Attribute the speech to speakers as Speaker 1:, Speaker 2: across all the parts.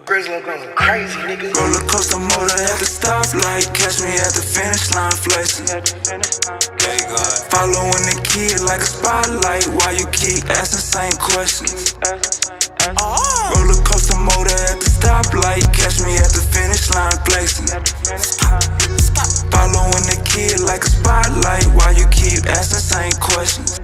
Speaker 1: Grizzly going crazy, nigga.
Speaker 2: Roller coaster motor at the stoplight, catch me at the finish line flexing. Following the kid like a spotlight, why you keep asking same questions? Roller coaster motor at the stoplight, catch me at the finish line flexing. Following the kid like a spotlight, why you keep asking same questions?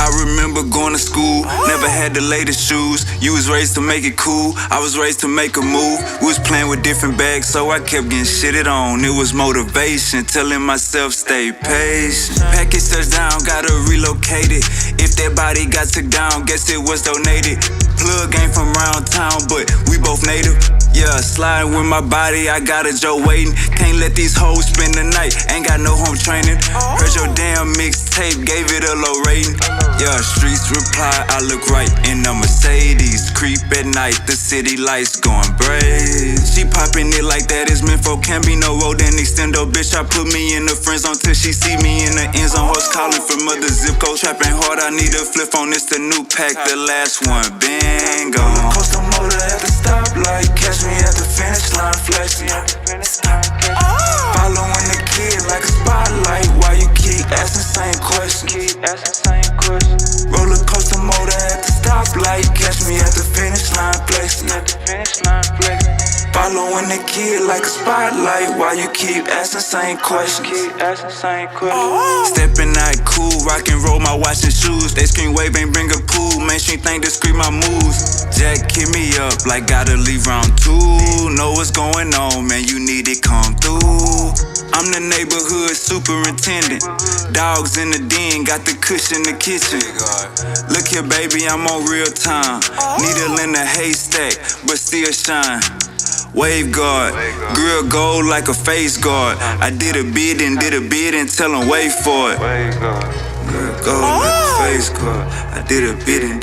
Speaker 2: I remember going to school, never had the latest shoes. You was raised to make it cool, I was raised to make a move. We was playing with different bags, so I kept getting shitted on. It was motivation, telling myself stay patient. Package touchdown, gotta relocate it. If that body got took down, guess it was donated. Plug ain't from around town, but we both native. Yeah, sliding with my body, I got a Joe waiting. Can't let these hoes spend the night, ain't got no home training. Heard your damn mixtape, gave it a low rating. Yeah, streets reply, I look right in a Mercedes. Creep at night, the city lights going brave. She popping it like that is meant for, can't be no road and extendo. Bitch, I put me in the friend zone till she see me in the end zone. Hoes calling from other zip code, trapping hard, I need a flip on this, the new pack, the last one, bingo. Coaster motor at the stoplight, catch me at the finish line flexing. Following the kid like a spotlight, why you keep asking same questions? Roller coaster motor at the stoplight, catch me at the finish line flexing. Following the kid like a spotlight, why you keep asking same questions? Stepping out cool, rock and roll my watch and shoes. They scream wave ain't bring a pool, mainstream think discreet my moves. Jack hit me up like gotta leave round 2. Know what's going on, man, you need it come through. I'm the neighborhood superintendent. Dogs in the den, got the cushion in the kitchen. Look here, baby, I'm on real time. Needle in the haystack, but still shine. Wave guard, grill gold like a face guard. I did a bid and tell them wait for it. Grill gold like a face guard. I did a bid and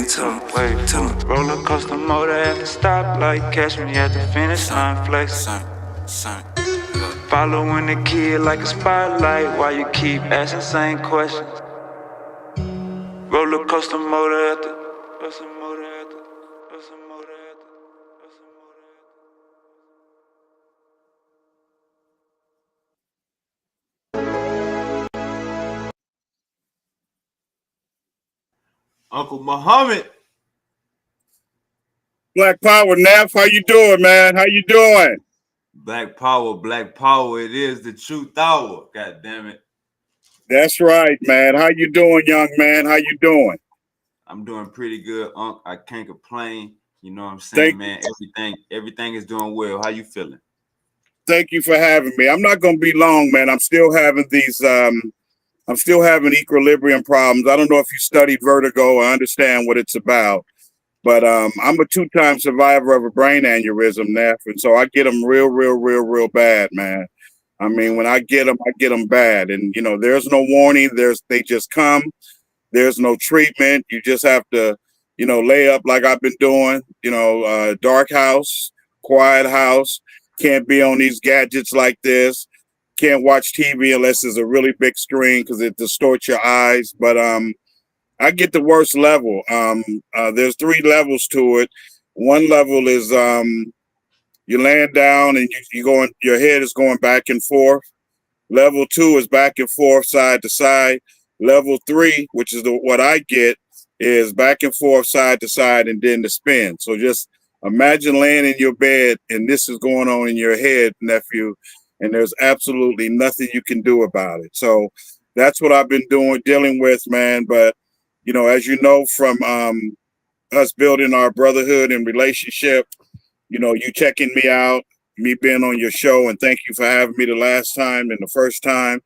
Speaker 2: tell them wait. Tell them. Roller coaster motor at the stoplight, catch me at the finish line flexing. Following the kid like a spotlight, why you keep asking same questions? Roller coaster motor at the
Speaker 3: Uncle Muhammed.
Speaker 4: Black Power, Neff, how you doing, man? How you doing?
Speaker 3: Black Power, it is the truth hour. God damn it.
Speaker 4: That's right, man. How you doing, young man? How you doing?
Speaker 3: I'm doing pretty good, Unc. I can't complain. You know what I'm saying, man? Everything is doing well. How you feeling?
Speaker 4: Thank you for having me. I'm not gonna be long, man. I'm still having these I'm still having equilibrium problems. I don't know if you studied vertigo or understand what it's about, but I'm a 2-time survivor of a brain aneurysm, Neff, and so I get them real bad, man. I mean, when I get them bad, and you know, there's no warning. They just come. There's no treatment. You just have to, you know, lay up like I've been doing. You know, dark house, quiet house. Can't be on these gadgets like this. Can't watch TV unless there's a really big screen because it distorts your eyes. But I get the worst level. There's 3 levels to it. One level is you're laying down and your head is going back and forth. Level 2 is back and forth, side to side. Level 3, which is what I get, is back and forth, side to side, and then the spin. So just imagine laying in your bed and this is going on in your head, nephew. And there's absolutely nothing you can do about it. So that's what I've been dealing with, man. But, you know, as you know, from us building our brotherhood and relationship, you know, you checking me out, me being on your show, and thank you for having me the last time and the first time.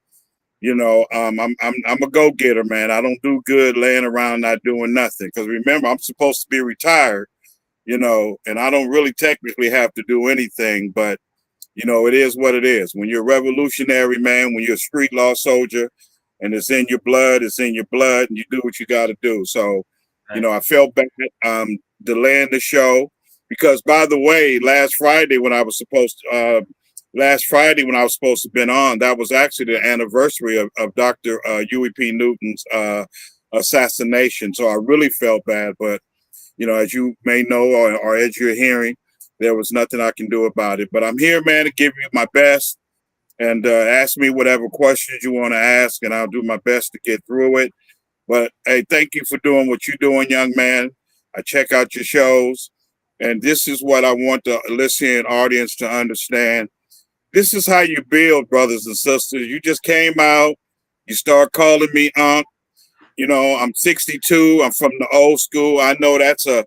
Speaker 4: You know, I'm a go-getter, man. I don't do good laying around not doing nothing. Because remember, I'm supposed to be retired, you know, and I don't really technically have to do anything, but you know, it is what it is. When you're a revolutionary, man, when you're a street law soldier and it's in your blood, and you do what you got to do. So, you know, I felt bad delaying the show because, by the way, last Friday when I was supposed to, last Friday when I was supposed to have been on, that was actually the anniversary of Dr. Huey P. Newton's assassination. So I really felt bad. But, as you may know, or as you're hearing, there was nothing I can do about it. But I'm here, man, to give you my best and ask me whatever questions you want to ask, and I'll do my best to get through it. But, hey, thank you for doing what you're doing, young man. I check out your shows. And this is what I want the listening audience to understand. This is how you build, brothers and sisters. You just came out. You start calling me Unc. I'm 62. I'm from the old school. I know that's a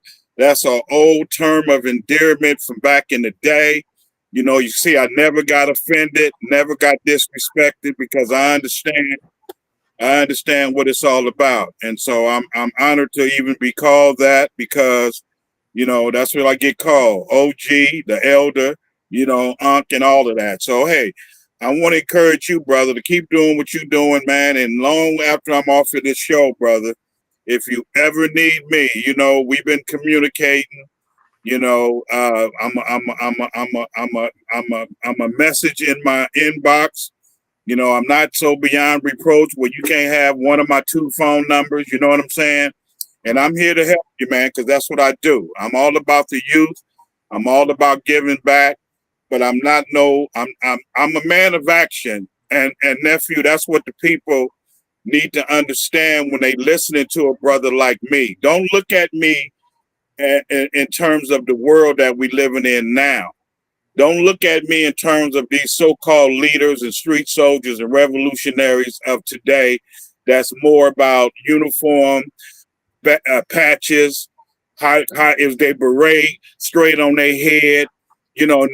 Speaker 4: old term of endearment from back in the day. You see, I never got offended, never got disrespected because I understand what it's all about. And so I'm honored to even be called that because that's what I get called. OG, the elder, Unc and all of that. So, hey, I want to encourage you, brother, to keep doing what you're doing, man. And long after I'm off of this show, brother, if you ever need me, we've been communicating. I'm a message in my inbox. I'm not so beyond reproach where you can't have one of my 2 phone numbers. You know what I'm saying? And I'm here to help you, man, because that's what I do. I'm all about the youth. I'm all about giving back. But I'm not I'm a man of action. And nephew, that's what the people need to understand when they listening to a brother like me. Don't look at me in terms of the world that we living in now. Don't look at me in terms of these so-called leaders and street soldiers and revolutionaries of today. That's more about uniform, patches, how if they beret straight on their head,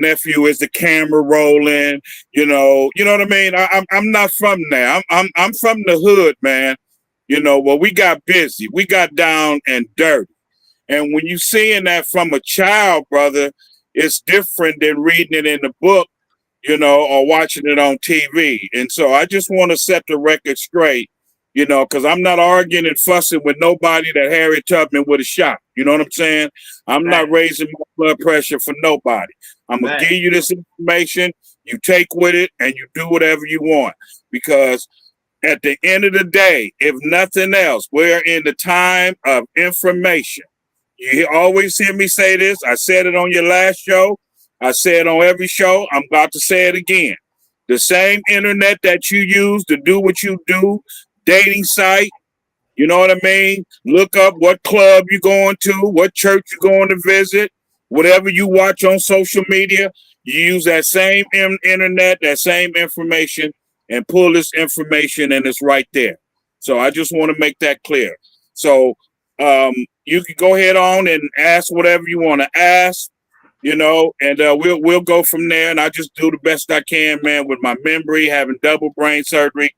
Speaker 4: nephew, is the camera rolling, you know what I mean? I'm not from there. I'm from the hood, man. Well, we got busy, we got down and dirty. And when you seeing that from a child, brother, it's different than reading it in the book, or watching it on TV. And so I just want to set the record straight, because I'm not arguing and fussing with nobody that Harriet Tubman would have shot. You know what I'm saying? I'm not raising my blood pressure for nobody. I'm going to give you this information. You take with it and you do whatever you want. Because at the end of the day, if nothing else, we're in the time of information. You always hear me say this. I said it on your last show. I say it on every show. I'm about to say it again. The same internet that you use to do what you do, dating site, you know what I mean? Look up what club you're going to, what church you're going to visit, whatever you watch on social media. You use that same internet, that same information, and pull this information, and it's right there. So I just want to make that clear. So you can go ahead on and ask whatever you want to ask, and we'll go from there. And I just do the best I can, man, with my memory, having double brain surgery.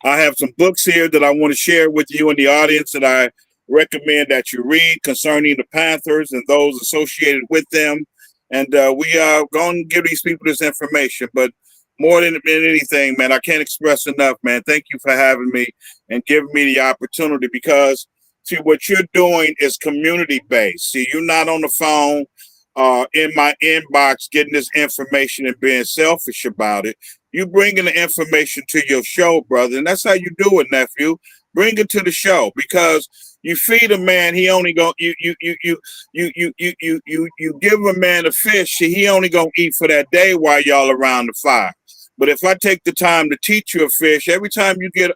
Speaker 4: I have some books here that I want to share with you and the audience that I recommend that you read concerning the Panthers and those associated with them. And we are going to give these people this information. But more than anything, man, I can't express enough, man. Thank you for having me and giving me the opportunity because, see, what you're doing is community-based. See, you're not on the phone in my inbox getting this information and being selfish about it. You bringing the information to your show, brother, and that's how you do it, nephew. Bring it to the show because you feed a man. He only go you give a man a fish. He only gonna eat for that day while y'all around the fire. But if I take the time to teach you a fish, every time you get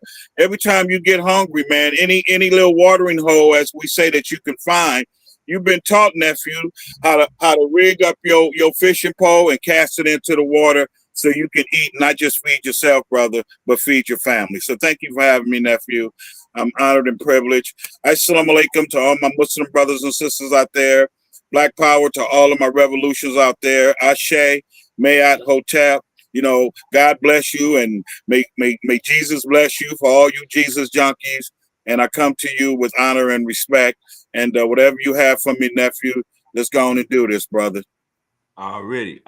Speaker 4: hungry, man, any little watering hole, as we say, that you can find, you've been taught, nephew, how to rig up your fishing pole and cast it into the water so you can eat, not just feed yourself, brother, but feed your family. So thank you for having me, nephew. I'm honored and privileged. Assalamu alaikum to all my Muslim brothers and sisters out there. Black power to all of my revolutions out there. Ashe, Mayat, Hotep. God bless you and may Jesus bless you for all you Jesus junkies. And I come to you with honor and respect. And whatever you have for me, nephew, let's go on and do this, brother.
Speaker 3: Already.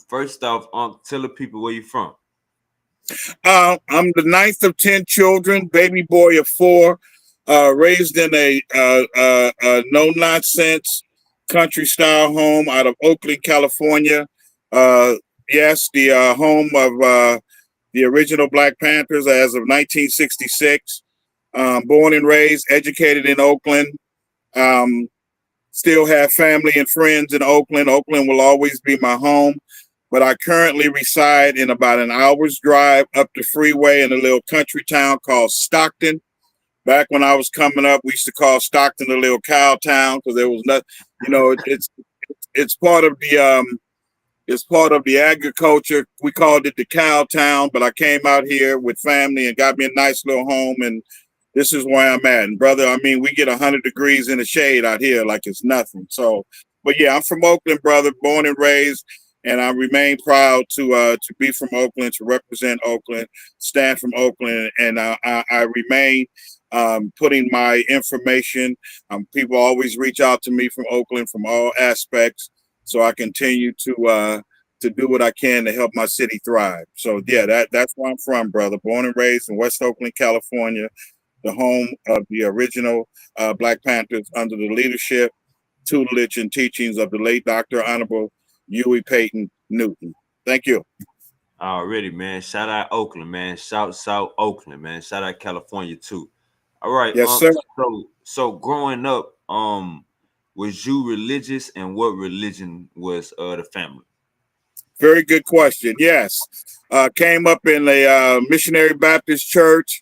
Speaker 3: First off, tell the people where you from.
Speaker 4: I'm the 9th of 10 children, baby boy of 4, raised in a no-nonsense country-style home out of Oakland, California. Yes, the home of the original Black Panthers as of 1966. Born and raised, educated in Oakland. Um, Still have family and friends in Oakland. Oakland will always be my home, but I currently reside in about an hour's drive up the freeway in a little country town called Stockton. Back when I was coming up, we used to call Stockton a little cow town because there was not, it's part of the agriculture. We called it the cow town, but I came out here with family and got me a nice little home, and this is where I'm at. And brother, I mean, we get 100 degrees in the shade out here like it's nothing. So, but yeah, I'm from Oakland, brother, born and raised, and I remain proud to be from Oakland, to represent Oakland, stand from Oakland, and I remain putting my information. People always reach out to me from Oakland from all aspects, so I continue to do what I can to help my city thrive. So yeah, that's where I'm from, brother. Born and raised in West Oakland, California, the home of the original Black Panthers under the leadership, tutelage, and teachings of the late Dr. Honorable Huey Peyton Newton. Thank you.
Speaker 3: Already, man. Shout out Oakland, man. Shout Oakland, man. Shout out California too. All right.
Speaker 4: Yes, sir.
Speaker 3: So growing up, was you religious, and what religion was the family?
Speaker 4: Very good question. Yes. Came up in a missionary Baptist church.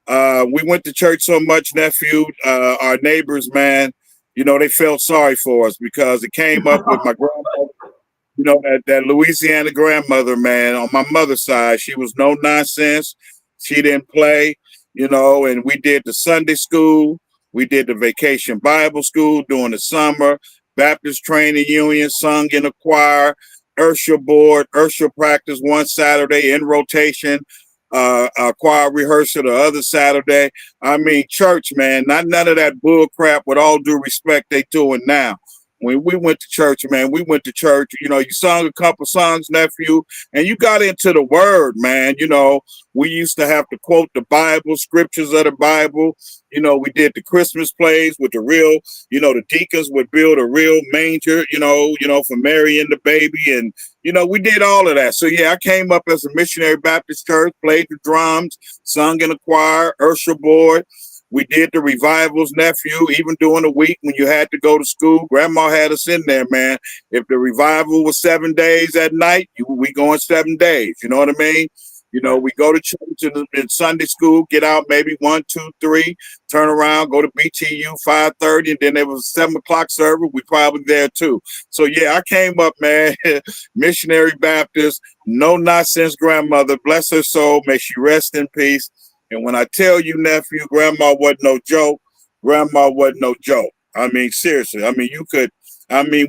Speaker 4: We went to church so much, nephew. Our neighbors, man, they felt sorry for us because it came up with my grandmother, that Louisiana grandmother, man, on my mother's side. She was no nonsense. She didn't play, and we did the Sunday school. We did the vacation Bible school during the summer, Baptist training union, sung in a choir, Ursha board, Ursha practice one Saturday in rotation, choir rehearsal the other Saturday. I mean, church, man, not none of that bull crap. With all due respect, they doing now. When we went to church, man, you sung a couple songs, nephew, and you got into the word, man. We used to have to quote the Bible, scriptures of the Bible. We did the Christmas plays with the real, the deacons would build a real manger, for Mary and the baby. And, we did all of that. So, yeah, I came up as a missionary Baptist church, played the drums, sung in a choir, Ursha board. We did the revivals, nephew, even during the week when you had to go to school. Grandma had us in there, man. If the revival was 7 days at night, we going 7 days. You know what I mean? We go to church in Sunday school, get out maybe 1, 2, 3, turn around, go to BTU 5:30, and then there was a 7:00 service. We probably there too. So yeah, I came up, man, missionary Baptist, no nonsense grandmother. Bless her soul. May she rest in peace. And when I tell you, nephew, grandma wasn't no joke. Grandma wasn't no joke. I mean, seriously. I mean,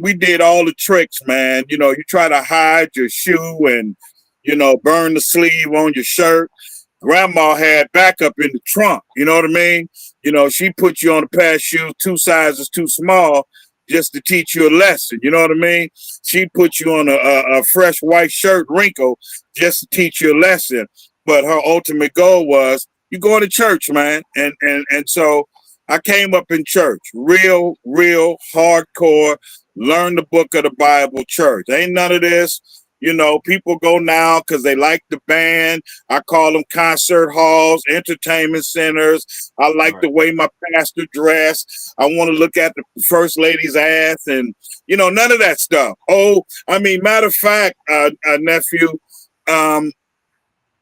Speaker 4: we did all the tricks, man. You try to hide your shoe and, burn the sleeve on your shirt. Grandma had backup in the trunk. You know what I mean? She put you on a pair of shoes 2 sizes too small just to teach you a lesson. You know what I mean? She put you on a fresh white shirt wrinkle just to teach you a lesson. But her ultimate goal was, you going to church, man. And so I came up in church, real hardcore, learn the book of the Bible church. Ain't none of this. People go now because they like the band. I call them concert halls, entertainment centers. I like the way my pastor dressed. I want to look at the first lady's ass and, none of that stuff. Oh, I mean, matter of fact, nephew,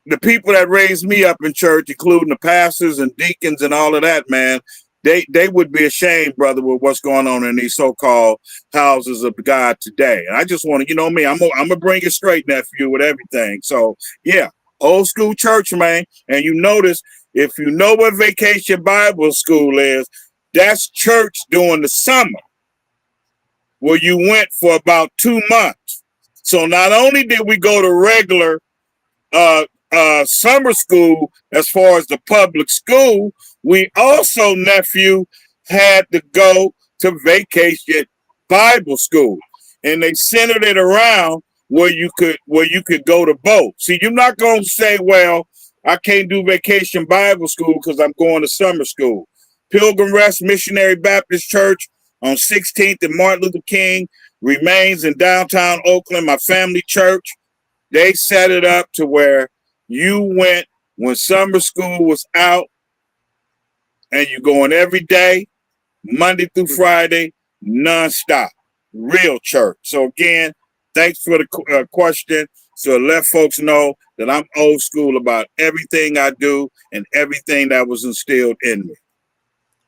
Speaker 4: the people that raised me up in church, including the pastors and deacons and all of that, man, they would be ashamed, brother, with what's going on in these so-called houses of God today. And I just want to, me, I'm gonna bring it straight, nephew, with everything. So yeah, old school church, man. And you notice, if you know what Vacation Bible School is, that's church during the summer, where you went for about 2 months. So not only did we go to regular summer school as far as the public school, we also, nephew, had to go to Vacation Bible School, and they centered it around where you could go to both. See, you're not going to say, well, I can't do Vacation Bible School because I'm going to summer school. Pilgrim Rest Missionary Baptist Church on 16th and Martin Luther King remains in downtown Oakland, my family church. They set it up to where you went when summer school was out, and you're going every day, Monday through Friday, nonstop. Real church. So again, thanks for the question. So let folks know that I'm old school about everything I do and everything that was instilled in me.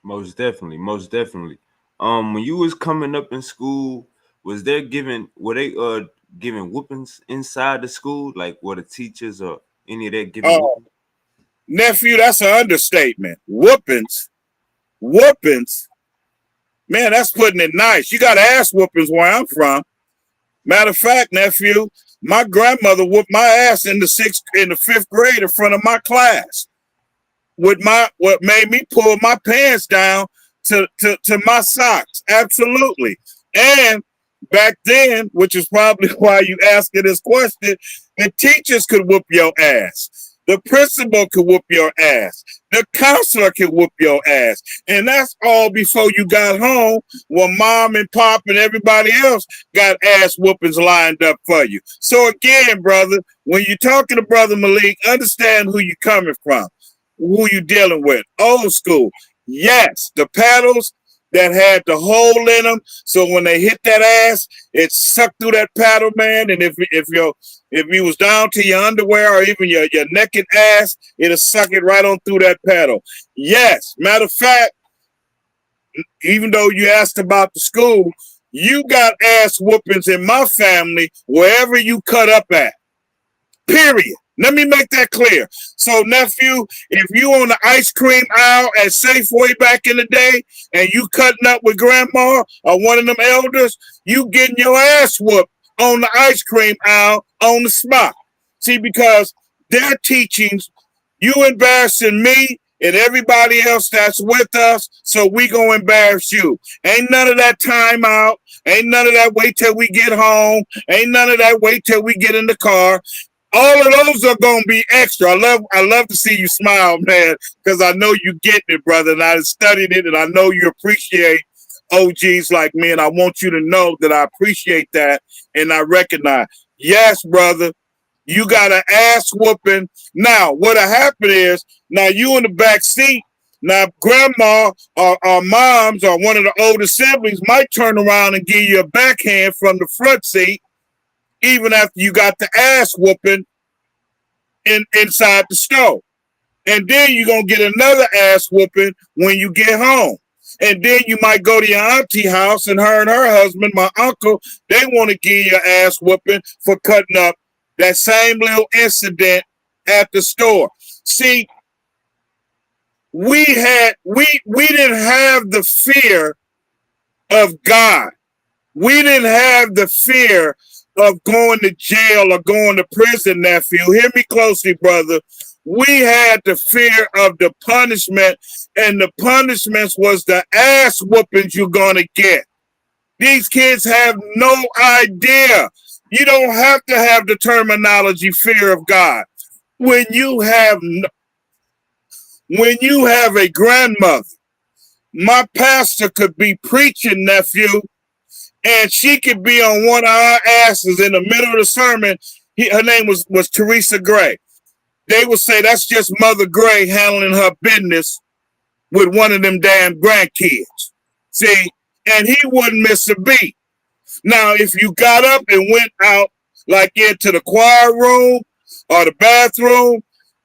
Speaker 3: Most definitely, most definitely. When you was coming up in school, were they giving whoopings inside the school? Like, were the teachers or any of that giving whoopings?
Speaker 4: Nephew, that's an understatement. Whoopings. Man, that's putting it nice. You got ass whoopings where I'm from. Matter of fact, nephew, my grandmother whooped my ass in the fifth grade in front of my class. What made me pull my pants down to my socks. Absolutely. And back then, which is probably why you asking this question, the teachers could whoop your ass. The principal could whoop your ass. The counselor could whoop your ass. And that's all before you got home when mom and pop and everybody else got ass whoopings lined up for you. So again, brother, when you're talking to Brother Malik, understand who you're coming from, who you dealing with. Old school. Yes, the paddles that had the hole in them, so when they hit that ass, it sucked through that paddle, man. And if you was down to your underwear or even your naked ass, it'll suck it right on through that paddle. Yes, matter of fact, even though you asked about the school, you got ass whoopings in my family wherever you cut up at. Period. Let me make that clear. So, nephew, if you on the ice cream aisle at Safeway back in the day and you cutting up with grandma or one of them elders, you getting your ass whooped on the ice cream aisle on the spot. See, because their teachings, you embarrassing me and everybody else that's with us, so we gonna embarrass you. Ain't none of that time out. Ain't none of that wait till we get home. Ain't none of that wait till we get in the car. All of those are gonna be extra. I love to see you smile, man, because I know you getting it, brother. And I studied it, and I know you appreciate OGs like me. And I want you to know that I appreciate that, and I recognize. Yes, brother, you got an ass whooping. Now, what'll happen is, now you in the back seat. Now, grandma or moms or one of the older siblings might turn around and give you a backhand from the front seat, even after you got the ass whooping inside the store. And then you're going to get another ass whooping when you get home. And then you might go to your auntie house and her husband, my uncle, they want to give you an ass whooping for cutting up that same little incident at the store. See, we didn't have the fear of God. We didn't have the fear of going to jail or going to prison, nephew. Hear me closely, brother. We had the fear of the punishment, and the punishments was the ass whoopings you're going to get. These kids have no idea. You don't have to have the terminology fear of God. When you have a grandmother, my pastor could be preaching, nephew, and she could be on one of our asses in the middle of the sermon. Her name was Teresa Gray. They would say that's just Mother Gray handling her business with one of them damn grandkids. See, and he wouldn't miss a beat. Now, if you got up and went out like into the choir room or the bathroom,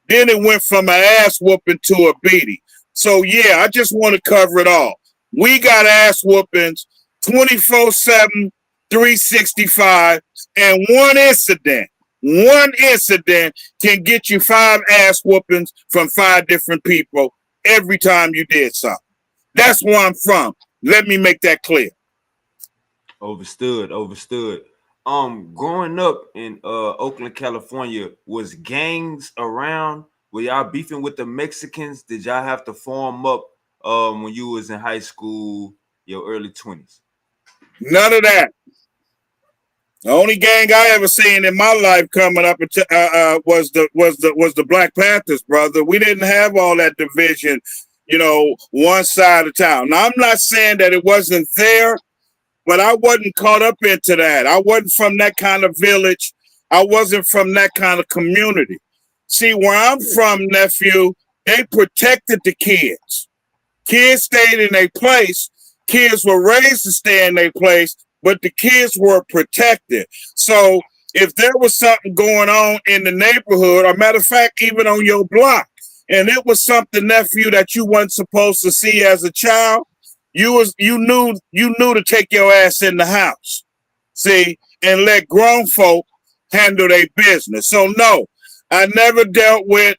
Speaker 4: then it went from an ass whooping to a beating. So yeah, I just want to cover it all. We got ass whoopings 24/7, 365, and one incident can get you 5 ass whoopings from 5 different people every time you did something. That's where I'm from. Let me make that clear.
Speaker 3: Overstood. Growing up in Oakland, California, was gangs around? Were y'all beefing with the Mexicans? Did y'all have to form up when you was in high school, your early 20s?
Speaker 4: None of that. The only gang I ever seen in my life coming up was the Black Panthers, brother. We didn't have all that division, one side of town. Now, I'm not saying that it wasn't there, but I wasn't caught up into that. I wasn't from that kind of village. I wasn't from that kind of community. See, where I'm from, nephew, they protected the kids. Kids stayed in a place. Kids were raised to stay in a place, but the kids were protected. So if there was something going on in the neighborhood, or matter of fact, even on your block, and it was something, nephew, that you weren't supposed to see as a child, you knew to take your ass in the house. See, and let grown folk handle their business. So no, I never dealt with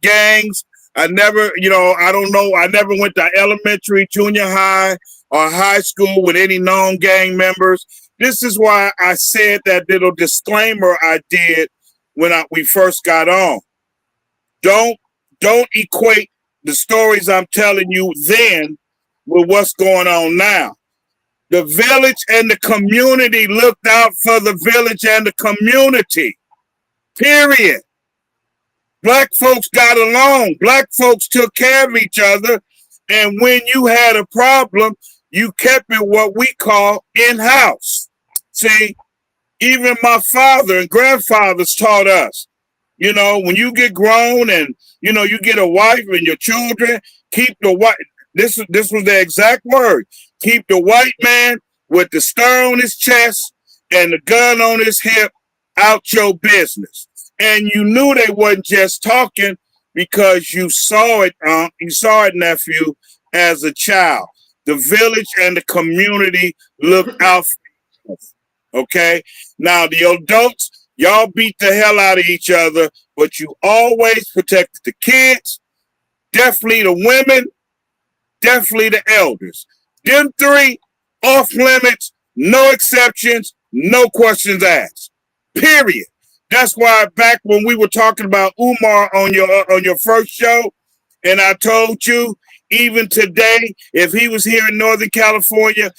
Speaker 4: gangs. I never, I don't know. I never went to elementary, junior high, or high school with any known gang members. This is why I said that little disclaimer I did when we first got on. Don't equate the stories I'm telling you then with what's going on now. The village and the community looked out for the village and the community. Period. Black folks got along. Black folks took care of each other. And when you had a problem, you kept it what we call in-house. See, even my father and grandfathers taught us, when you get grown and, you get a wife and your children, keep the white, this was the exact word, keep the white man with the star on his chest and the gun on his hip out your business. And you knew they wasn't just talking because you saw it, nephew, as a child. The village and the community looked out for you. Okay? Now, the adults, y'all beat the hell out of each other, but you always protected the kids, definitely the women, definitely the elders. Them three, off limits, no exceptions, no questions asked. Period. That's why back when we were talking about Umar on your first show, and I told you, even today, if he was here in Northern California,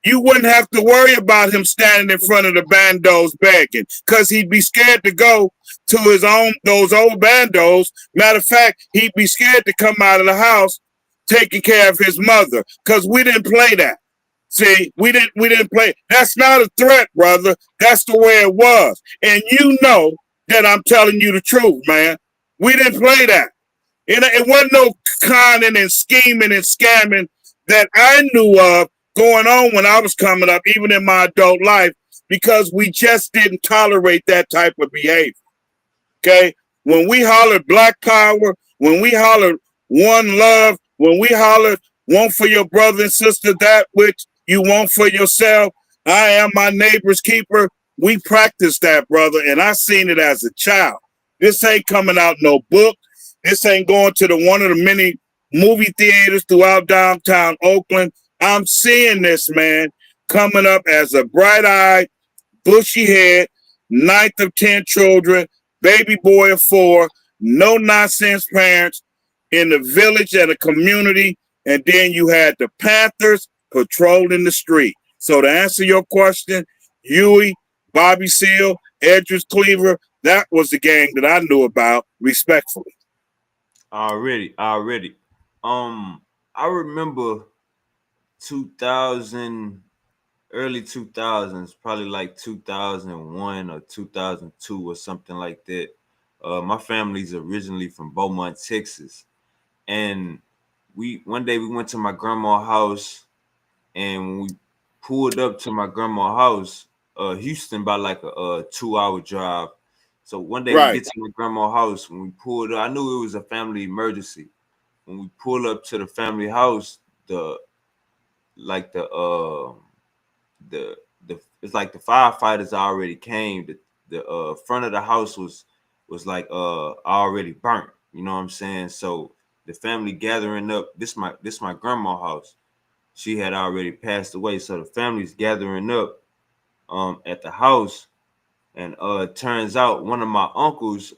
Speaker 4: you wouldn't have to worry about him standing in front of the bandos begging, because he'd be scared to go to those old bandos. Matter of fact, he'd be scared to come out of the house taking care of his mother, because we didn't play that. See, we didn't play. That's not a threat, brother. That's the way it was. And you know that I'm telling you the truth, man. We didn't play that. It wasn't no conning and scheming and scamming that I knew of going on when I was coming up, even in my adult life, because we just didn't tolerate that type of behavior. Okay? When we hollered Black Power, when we hollered One Love, when we hollered want for your brother and sister that which you want for yourself, I am my neighbor's keeper. We practiced that, brother, and I seen it as a child. This ain't coming out no book. This ain't going to one of the many movie theaters throughout downtown Oakland. I'm seeing this, man, coming up as a bright-eyed, bushy head, 9th of 10 children, baby boy of 4, no nonsense parents in the village and the community. And then you had the Panthers patrolling the street. So to answer your question, Huey, Bobby Seale, Edris Cleaver, that was the gang that I knew about, respectfully.
Speaker 3: Already. I remember 2000, early 2000s, probably like 2001 or 2002 or something like that. My family's originally from Beaumont, Texas, and one day we went to my grandma's house, and when we pulled up to my grandma's house, Houston, about like a 2-hour drive. So one day we get to my grandma's house. When we pulled up, I knew it was a family emergency. When we pulled up to the family house, it's like the firefighters already came. The front of the house was like already burnt. You know what I'm saying? So the family gathering up. This my grandma's house. She had already passed away. So the family's gathering up at the house, and it turns out one of my uncles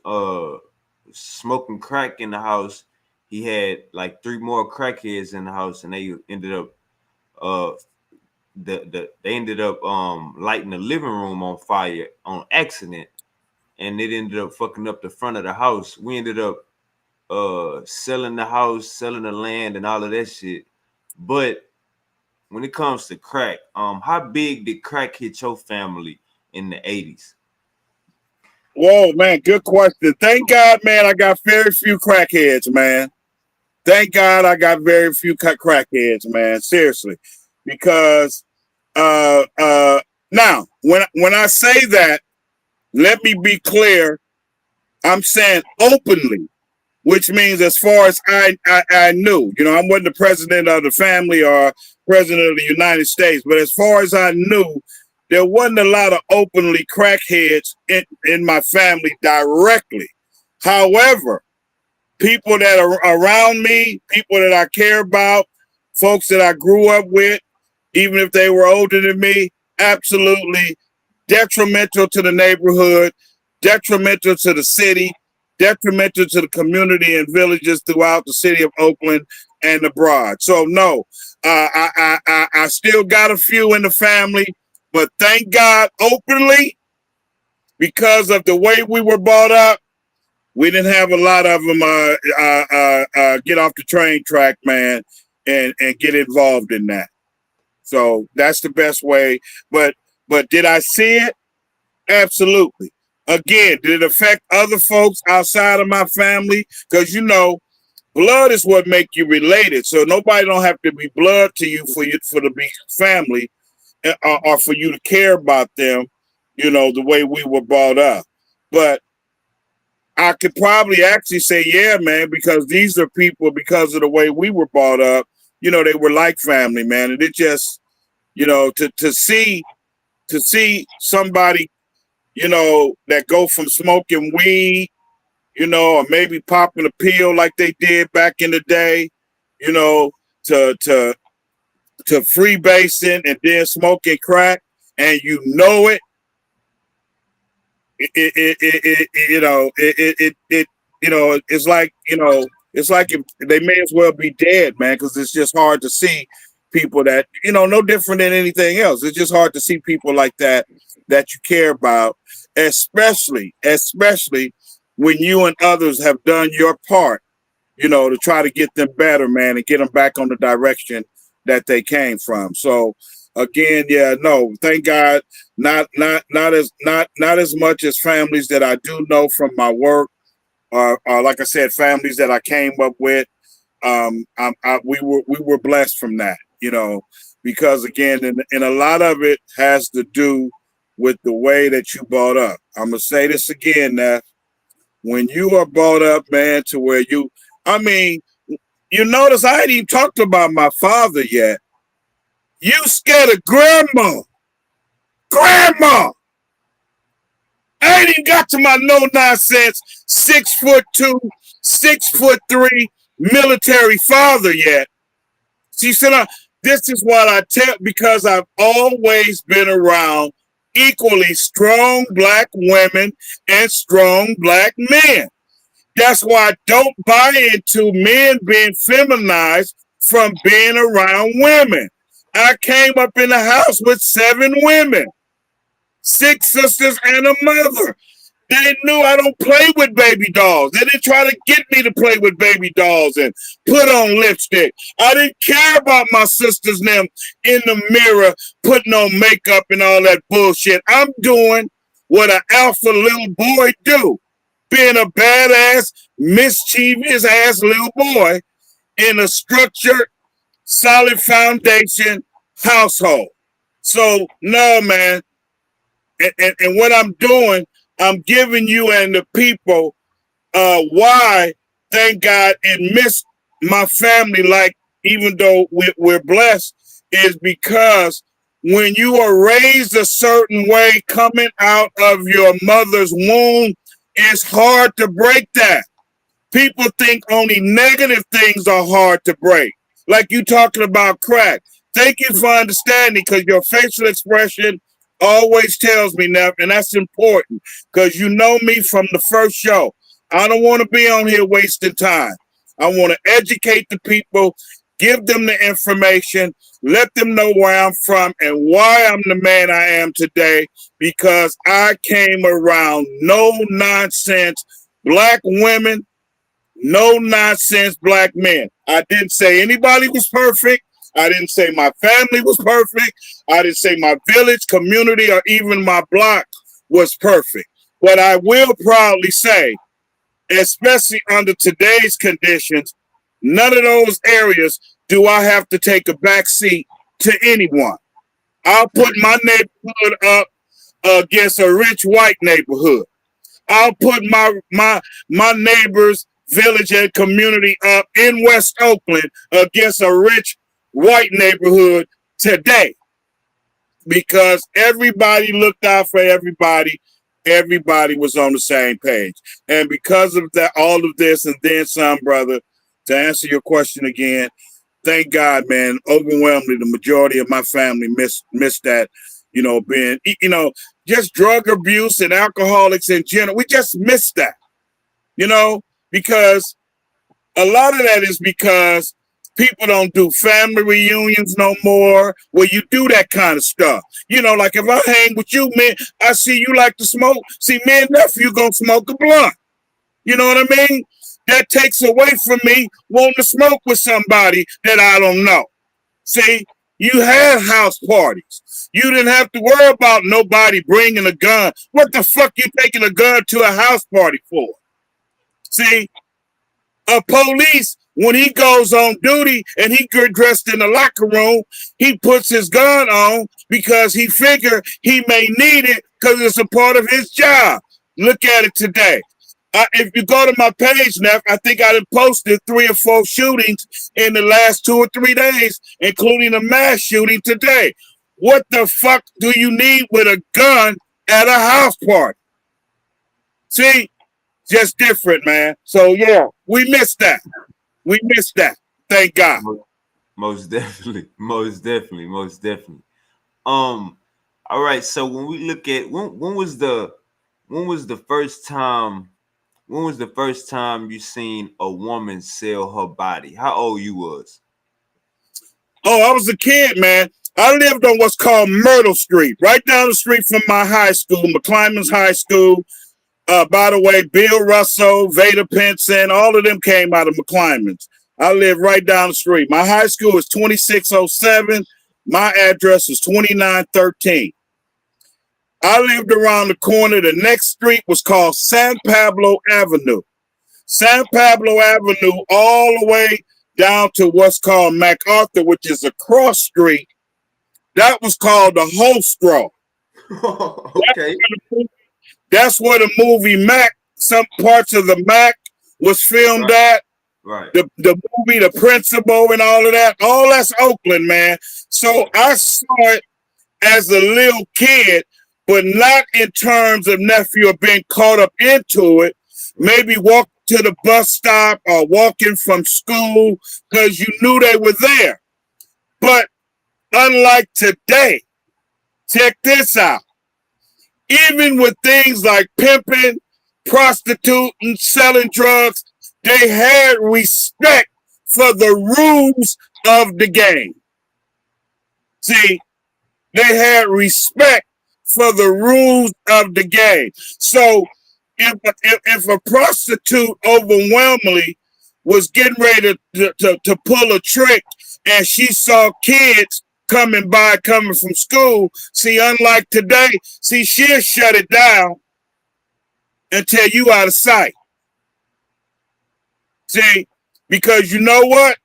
Speaker 3: smoking crack in the house. He had like 3 more crackheads in the house, and they ended up lighting the living room on fire on accident, and it ended up fucking up the front of the house. We ended up selling the house, selling the land, and all of that shit. But when it comes to crack, how big did crack hit your family in the 80s?
Speaker 4: Whoa, man, good question. Thank God, man, I got very few crackheads, man. Thank God I got very few crackheads, man. Seriously. Because now when I say that, let me be clear, I'm saying openly, which means as far as I knew, you know, I wasn't the president of the family or president of the United States, but as far as I knew, there wasn't a lot of openly crackheads in my family directly. However, people that are around me, people that I care about, folks that I grew up with, even if they were older than me, absolutely detrimental to the neighborhood, detrimental to the city, detrimental to the community and villages throughout the city of Oakland and abroad. So no, I still got a few in the family, but thank God openly, because of the way we were brought up, we didn't have a lot of them get off the train track, man, and get involved in that. So that's the best way. But did I see it? Absolutely. Again, did it affect other folks outside of my family? Because, you know, blood is what make you related. So nobody don't have to be blood to you for to be family or for you to care about them, you know, the way we were brought up. But I could probably actually say, yeah, man, because these are people, because of the way we were brought up, you know, they were like family, man. And it just, you know, to see somebody, you know, that go from smoking weed, you know, or maybe popping a pill like they did back in the day, you know, to freebasing and then smoking crack, and you know it, it's like, you know, it's like if they may as well be dead, man, because it's just hard to see people that, you know, no different than anything else. It's just hard to see people like that you care about, especially when you and others have done your part, you know, to try to get them better, man, and get them back on the direction that they came from. So again, yeah, no, thank God, not as much as families that I do know from my work, or like I said, families that I came up with. We were blessed from that, you know, because again, and a lot of it has to do with the way that you brought up. I'm gonna say this again, that when you are brought up, man, to where you notice I ain't even talked about my father yet. You scared of grandma. I ain't even got to my no nonsense 6'2", 6'3" military father yet. She said, this is what I tell, because I've always been around equally strong black women and strong black men. That's why I don't buy into men being feminized from being around women. I came up in the house with 7 women, 6 sisters and a mother. They knew I don't play with baby dolls. They didn't try to get me to play with baby dolls and put on lipstick. I didn't care about my sisters and them in the mirror putting on makeup and all that bullshit. I'm doing what an alpha little boy do, being a badass, mischievous ass little boy in a structured, solid foundation household. So no, man. And what I'm doing, I'm giving you and the people why, thank God, it missed my family, like, even though we're blessed, is because when you are raised a certain way coming out of your mother's womb, it's hard to break that. People think only negative things are hard to break. Like you talking about crack. Thank you for understanding, because your facial expression always tells me that, and that's important, because you know me from the first show. I don't want to be on here wasting time. I want to educate the people, give them the information, let them know where I'm from and why I'm the man I am today, because I came around no nonsense black women, no nonsense black men. I didn't say anybody was perfect. I didn't say my family was perfect. I didn't say my village, community, or even my block was perfect. But I will proudly say, especially under today's conditions, none of those areas do I have to take a back seat to anyone. I'll put my neighborhood up against a rich white neighborhood. I'll put my neighbor's village and community up in West Oakland against a rich white neighborhood today, because everybody looked out for everybody. Everybody was on the same page. And because of that, all of this and then some, brother, to answer your question again, thank God, man, overwhelmingly, the majority of my family missed that, being, just drug abuse and alcoholics in general. We just missed that, because a lot of that is because people don't do family reunions no more where you do that kind of stuff. Like if I hang with you, man, I see you like to smoke. See, me and nephew gonna smoke a blunt. You know what I mean? That takes away from me wanting to smoke with somebody that I don't know. See, you had house parties. You didn't have to worry about nobody bringing a gun. What the fuck you taking a gun to a house party for? See, a police, when he goes on duty and he get dressed in the locker room, he puts his gun on because he figure he may need it because it's a part of his job. Look at it today. If you go to my page, Neff, I think I done posted 3 or 4 shootings in the last 2 or 3 days, including a mass shooting today. What the fuck do you need with a gun at a house party? See, just different, man. So yeah, we missed that. We missed that. Thank God.
Speaker 3: Most definitely. All right. So when we look at when was the first time you seen a woman sell her body? How old you was?
Speaker 4: Oh, I was a kid, man. I lived on what's called Myrtle Street, right down the street from my high school, McClymonds High School. By the way, Bill Russell, Veda Pinson, all of them came out of McClymonds. I live right down the street. My high school is 2607. My address is 2913. I lived around the corner. The next street was called San Pablo Avenue. San Pablo Avenue all the way down to what's called MacArthur, which is a cross street. That was called the Holstro.
Speaker 3: Okay.
Speaker 4: That's where the movie Mac, some parts of the Mac was filmed at.
Speaker 3: Right.
Speaker 4: The movie, The Principal and all of that. All that's Oakland, man. So I saw it as a little kid, but not in terms of nephew or being caught up into it. Maybe walk to the bus stop or walking from school because you knew they were there. But unlike today, check this out. Even with things like pimping, prostituting, selling drugs, they had respect for the rules of the game. See, they had respect for the rules of the game. So if a prostitute overwhelmingly was getting ready to pull a trick and she saw kids coming from school, see, unlike today, see, she'll shut it down until you out of sight. See, because you know what?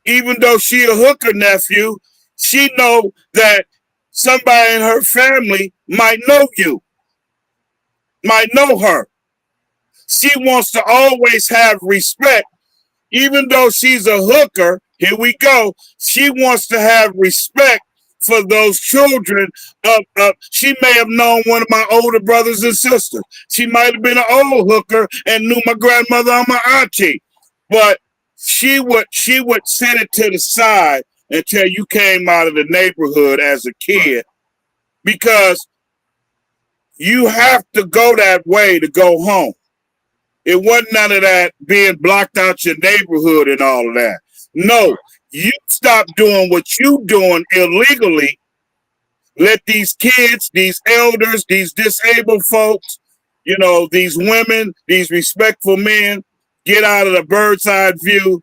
Speaker 4: Even though she a hooker, nephew, she know that somebody in her family might know you, might know her. She wants to always have respect. Even though she's a hooker, here we go, she wants to have respect for those children. She may have known one of my older brothers and sisters. She might have been an old hooker and knew my grandmother or my auntie. But she would set it to the side until you came out of the neighborhood as a kid, because you have to go that way to go home. It wasn't none of that being blocked out your neighborhood and all of that. No, you stop doing what you doing illegally. Let these kids, these elders, these disabled folks, these women, these respectful men get out of the bird's eye view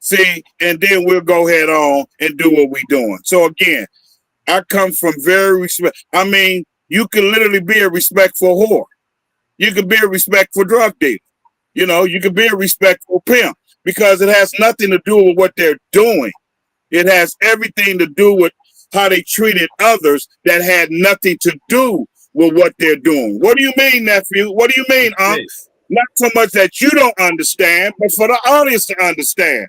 Speaker 4: See, and then we'll go head on and do what we doing. So again, I come from very respect. I mean, you can literally be a respectful whore. You can be a respectful drug dealer. You know, you can be a respectful pimp because it has nothing to do with what they're doing. It has everything to do with how they treated others that had nothing to do with what they're doing. What do you mean, nephew? What do you mean, Not so much that you don't understand, but for the audience to understand.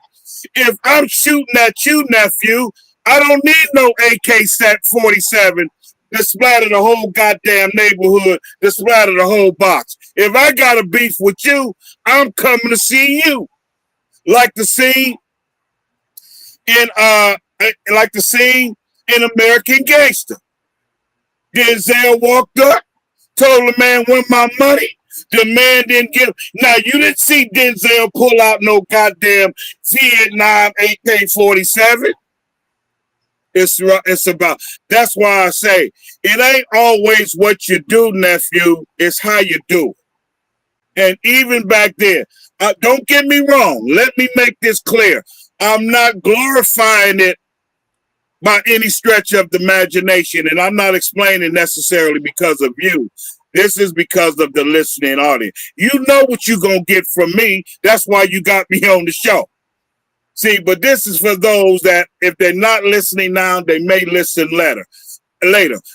Speaker 4: If I'm shooting at you, nephew, I don't need no AK-47 to splatter the whole goddamn neighborhood, to splatter the whole box. If I got a beef with you, I'm coming to see you. Like the scene in American Gangster. Denzel walked up, told the man, "Want my money?" The man didn't give. Now, you didn't see Denzel pull out no goddamn Vietnam AK-47. It's about, that's why I say, it ain't always what you do, nephew. It's how you do it. And even back there, don't get me wrong. Let me make this clear. I'm not glorifying it by any stretch of the imagination. And I'm not explaining necessarily because of you. This is because of the listening audience. You know what you're going to get from me. That's why you got me on the show. See, but this is for those that if they're not listening now, they may listen later.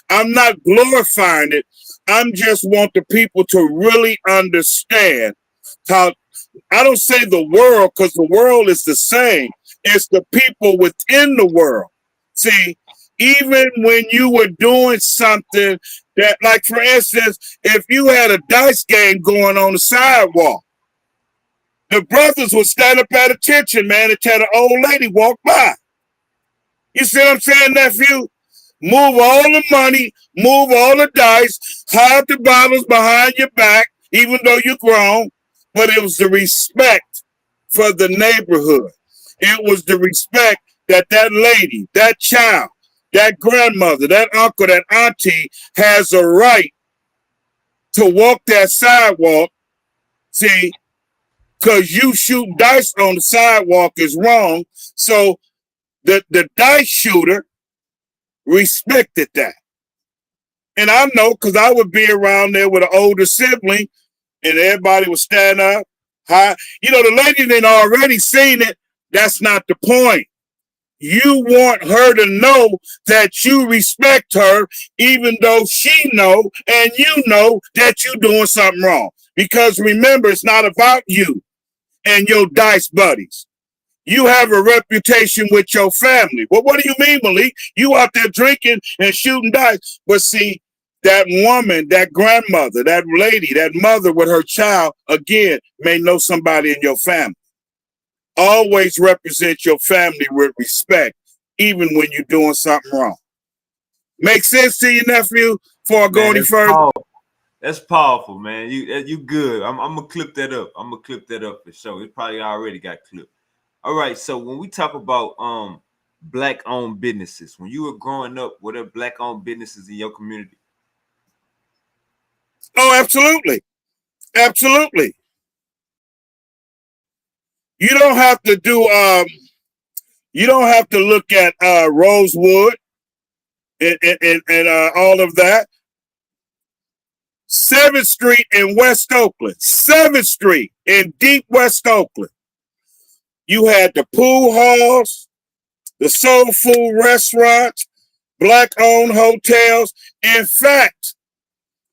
Speaker 4: I'm not glorifying it. I'm just want the people to really understand how, I don't say the world because the world is the same. It's the people within the world. See, even when you were doing something that, like for instance, if you had a dice game going on the sidewalk, the brothers would stand up at attention, man, until the old lady walked by. You see what I'm saying, nephew? Move all the money, move all the dice, hide the bottles behind your back, even though you're grown. But it was the respect for the neighborhood. It was the respect that that lady, that child, that grandmother, that uncle, that auntie has a right to walk that sidewalk. See, because you shoot dice on the sidewalk is wrong. So the dice shooter respected that. And I know because I would be around there with an older sibling and everybody would stand up high. You know, the lady didn't already seen it. That's not the point. You want her to know that you respect her, even though she know and you know that you're doing something wrong. Because remember, it's not about you and your dice buddies. You have a reputation with your family. Well, what do you mean, Malik? You out there drinking and shooting dice. But see, that woman, that grandmother, that lady, that mother with her child, again, may know somebody in your family. Always represent your family with respect, even when you're doing something wrong. Make sense to you, nephew? Before I go any further?
Speaker 3: That's powerful, man. You good. I'm gonna clip that up. I'm gonna clip that up for sure. It probably already got clipped. All right. So when we talk about black-owned businesses, when you were growing up, were there black-owned businesses in your community?
Speaker 4: Oh, absolutely, absolutely. You don't have to do. You don't have to look at Rosewood and all of that. 7th Street in West Oakland, 7th Street in deep West Oakland. You had the pool halls, the soul food restaurants, black-owned hotels. In fact,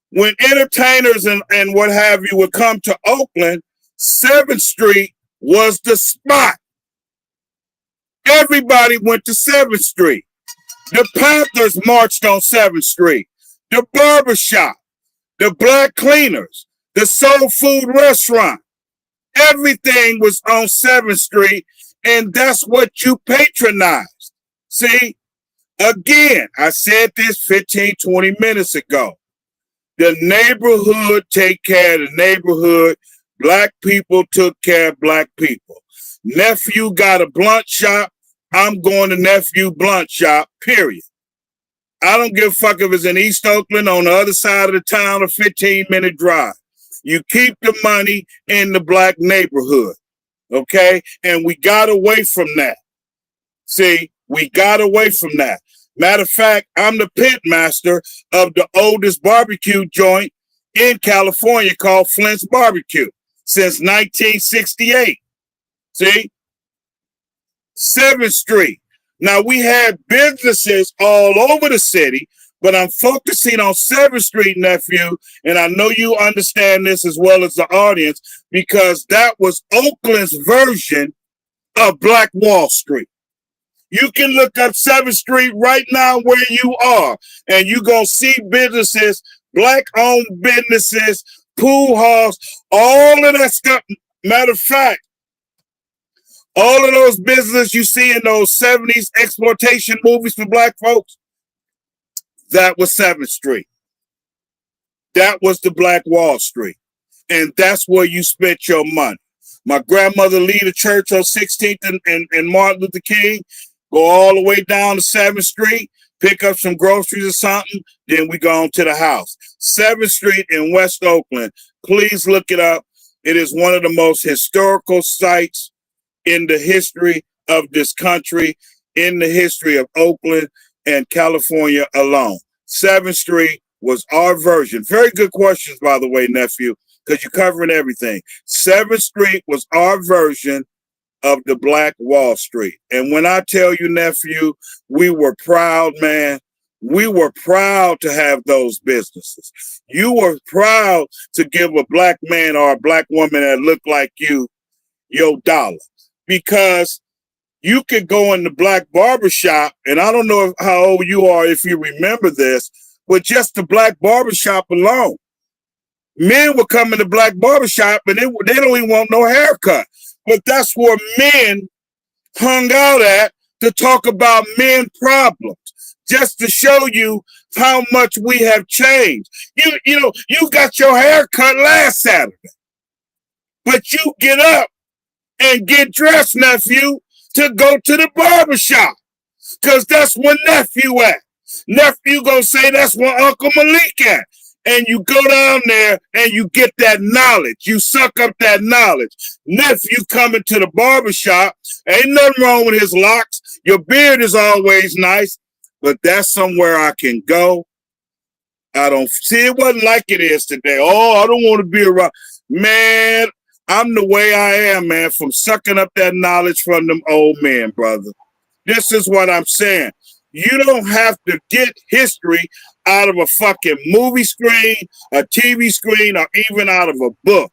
Speaker 4: when entertainers and what have you would come to Oakland, 7th Street was the spot. Everybody went to 7th Street. The Panthers marched on 7th Street. The barbershop, the black cleaners, the soul food restaurant. Everything was on 7th Street, and that's what you patronized. See, again, I said this 15, 20 minutes ago. The neighborhood take care of the neighborhood. Black people took care of black people. Nephew got a blunt shop. I'm going to nephew blunt shop, period. I don't give a fuck if it's in East Oakland on the other side of the town, a 15-minute drive. You keep the money in the black neighborhood, Okay, and we got away from that. See, we got away from that. Matter of fact, I'm the pit master of the oldest barbecue joint in California called Flint's Barbecue since 1968. See, 7th Street. Now, we had businesses all over the city, but I'm focusing on 7th Street, nephew, and I know you understand this as well as the audience, because that was Oakland's version of Black Wall Street. You can look up 7th Street right now where you are, and you're going to see businesses, Black-owned businesses, pool halls, all of that stuff. Matter of fact, all of those businesses you see in those 70s exploitation movies for Black folks, that was 7th Street. That was the Black Wall Street. And that's where you spent your money. My grandmother lead a church on 16th and Martin Luther King, go all the way down to 7th Street, pick up some groceries or something, then we go on to the house. 7th Street in West Oakland. Please look it up. It is one of the most historical sites in the history of this country, in the history of Oakland and California alone. 7th Street was our version. Very good questions, by the way, nephew, because you're covering everything. 7th Street was our version of the Black Wall Street. And when I tell you, nephew, we were proud, man. We were proud to have those businesses. You were proud to give a Black man or a Black woman that looked like you your dollar. Because you could go in the Black barbershop, and I don't know how old you are if you remember this, but just the Black barbershop alone. Men would come in the Black barbershop and they don't even want no haircut. But that's where men hung out at to talk about men problems, just to show you how much we have changed. You know, you got your hair cut last Saturday, but you get up and get dressed, nephew, to go to the barbershop, because that's where nephew at. Nephew gonna say that's where Uncle Malik at. And you go down there and you get that knowledge. You suck up that knowledge. Nephew coming to the barbershop, ain't nothing wrong with his locks. Your beard is always nice, but that's somewhere I can go. I don't see, it wasn't like it is today. Oh, I don't want to be around. Man, I'm the way I am, man, from sucking up that knowledge from them old men, brother. This is what I'm saying. You don't have to get history out of a fucking movie screen, a TV screen, or even out of a book.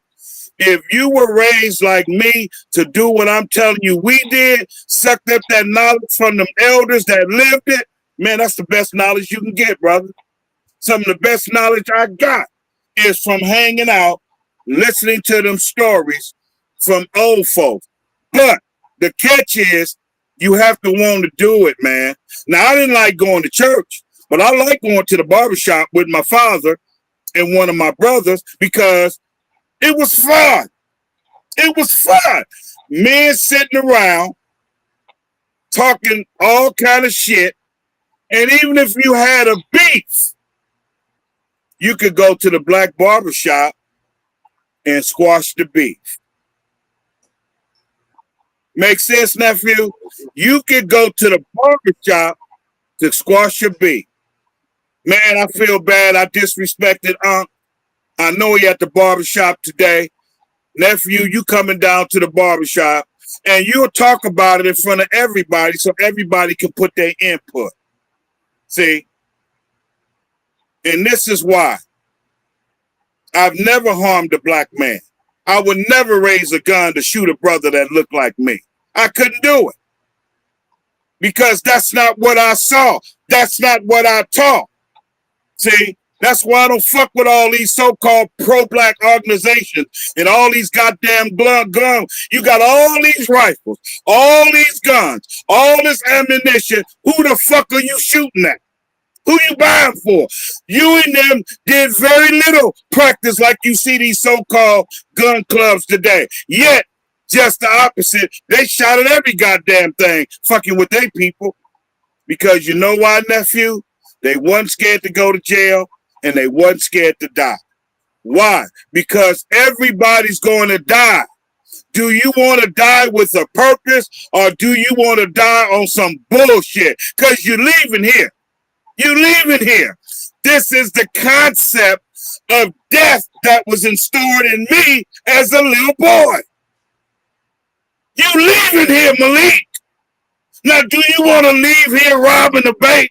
Speaker 4: If you were raised like me to do what I'm telling you we did, sucked up that knowledge from them elders that lived it, man, that's the best knowledge you can get, brother. Some of the best knowledge I got is from hanging out, listening to them stories from old folks. But the catch is, you have to want to do it, man. Now, I didn't like going to church, but I like going to the barbershop with my father and one of my brothers because it was fun. It was fun. Men sitting around talking all kind of shit. And even if you had a beef, you could go to the Black barbershop and squash the beef. Make sense, nephew? You could go to the barbershop to squash your beef. Man, I feel bad. I disrespected Unc. I know he at the barbershop today. Nephew, you coming down to the barbershop, and you'll talk about it in front of everybody so everybody can put their input. See? And this is why. I've never harmed a black man. I would never raise a gun to shoot a brother that looked like me. I couldn't do it. Because that's not what I saw. That's not what I taught. See, that's why I don't fuck with all these so-called pro-black organizations and all these goddamn guns. You got all these rifles, all these guns, all this ammunition. Who the fuck are you shooting at? Who you buying for? You and them did very little practice like you see these so-called gun clubs today. Yet, just the opposite. They shot at every goddamn thing, fucking with their people. Because you know why, nephew? They wasn't scared to go to jail, and they wasn't scared to die. Why? Because everybody's going to die. Do you want to die with a purpose, or do you want to die on some bullshit? Because you're leaving here. You're leaving here. This is the concept of death that was installed in me as a little boy. You leaving here, Malik. Now, do you want to leave here robbing the bank?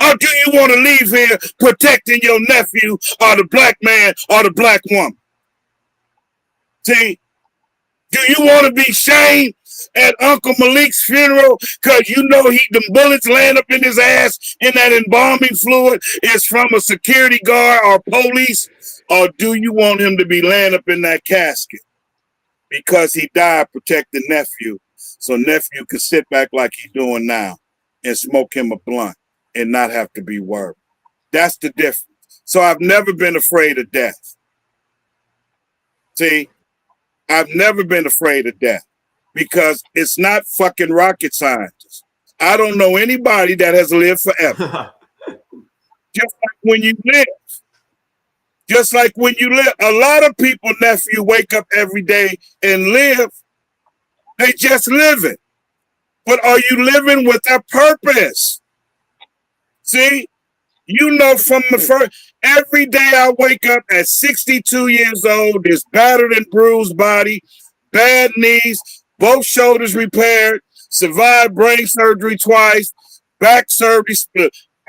Speaker 4: Or do you want to leave here protecting your nephew or the black man or the black woman? See, do you want to be shamed at Uncle Malik's funeral because you know them bullets laying up in his ass in that embalming fluid is from a security guard or police? Or do you want him to be laying up in that casket because he died protecting nephew, so nephew can sit back like he's doing now and smoke him a blunt and not have to be worried? That's the difference. So I've never been afraid of death. See, I've never been afraid of death because it's not fucking rocket scientists. I don't know anybody that has lived forever. Just like when you live. Just like when you live. A lot of people, nephew, wake up every day and live. They just living. But are you living with a purpose? See, you know from the first, every day I wake up at 62 years old, this battered and bruised body, bad knees, both shoulders repaired, survived brain surgery twice, back surgery.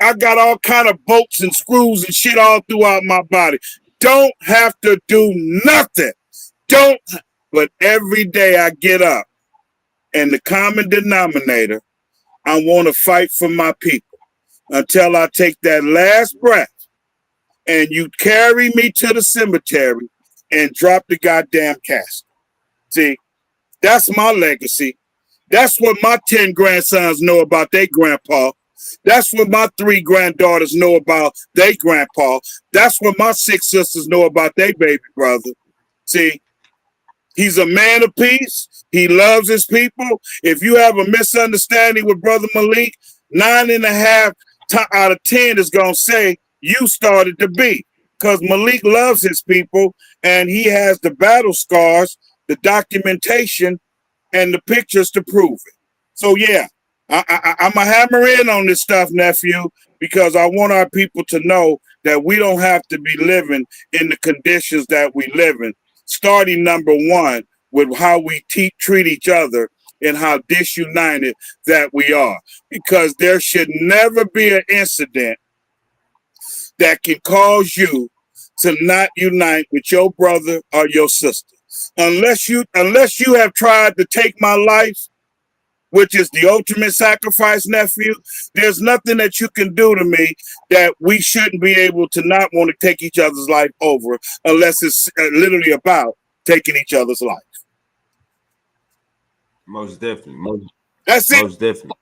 Speaker 4: I got all kind of bolts and screws and shit all throughout my body. Don't have to do nothing. But every day I get up and the common denominator, I want to fight for my people until I take that last breath and you carry me to the cemetery and drop the goddamn casket. See, that's my legacy. That's what my 10 grandsons know about their grandpa. That's what my 3 granddaughters know about their grandpa. That's what my 6 sisters know about their baby brother. See, he's a man of peace. He loves his people. If you have a misunderstanding with Brother Malik, 9.5 out of 10 is going to say you started the beef, because Malik loves his people and he has the battle scars, the documentation, and the pictures to prove it. So yeah, I'm a hammer in on this stuff, nephew, because I want our people to know that we don't have to be living in the conditions that we live in. Starting number 1 with how we treat each other and how disunited that we are, because there should never be an incident that can cause you to not unite with your brother or your sister. Unless you have tried to take my life, which is the ultimate sacrifice, nephew, there's nothing that you can do to me that we shouldn't be able to not want to take each other's life over, unless it's literally about taking each other's life.
Speaker 3: Most definitely.
Speaker 4: That's it.
Speaker 3: Most definitely.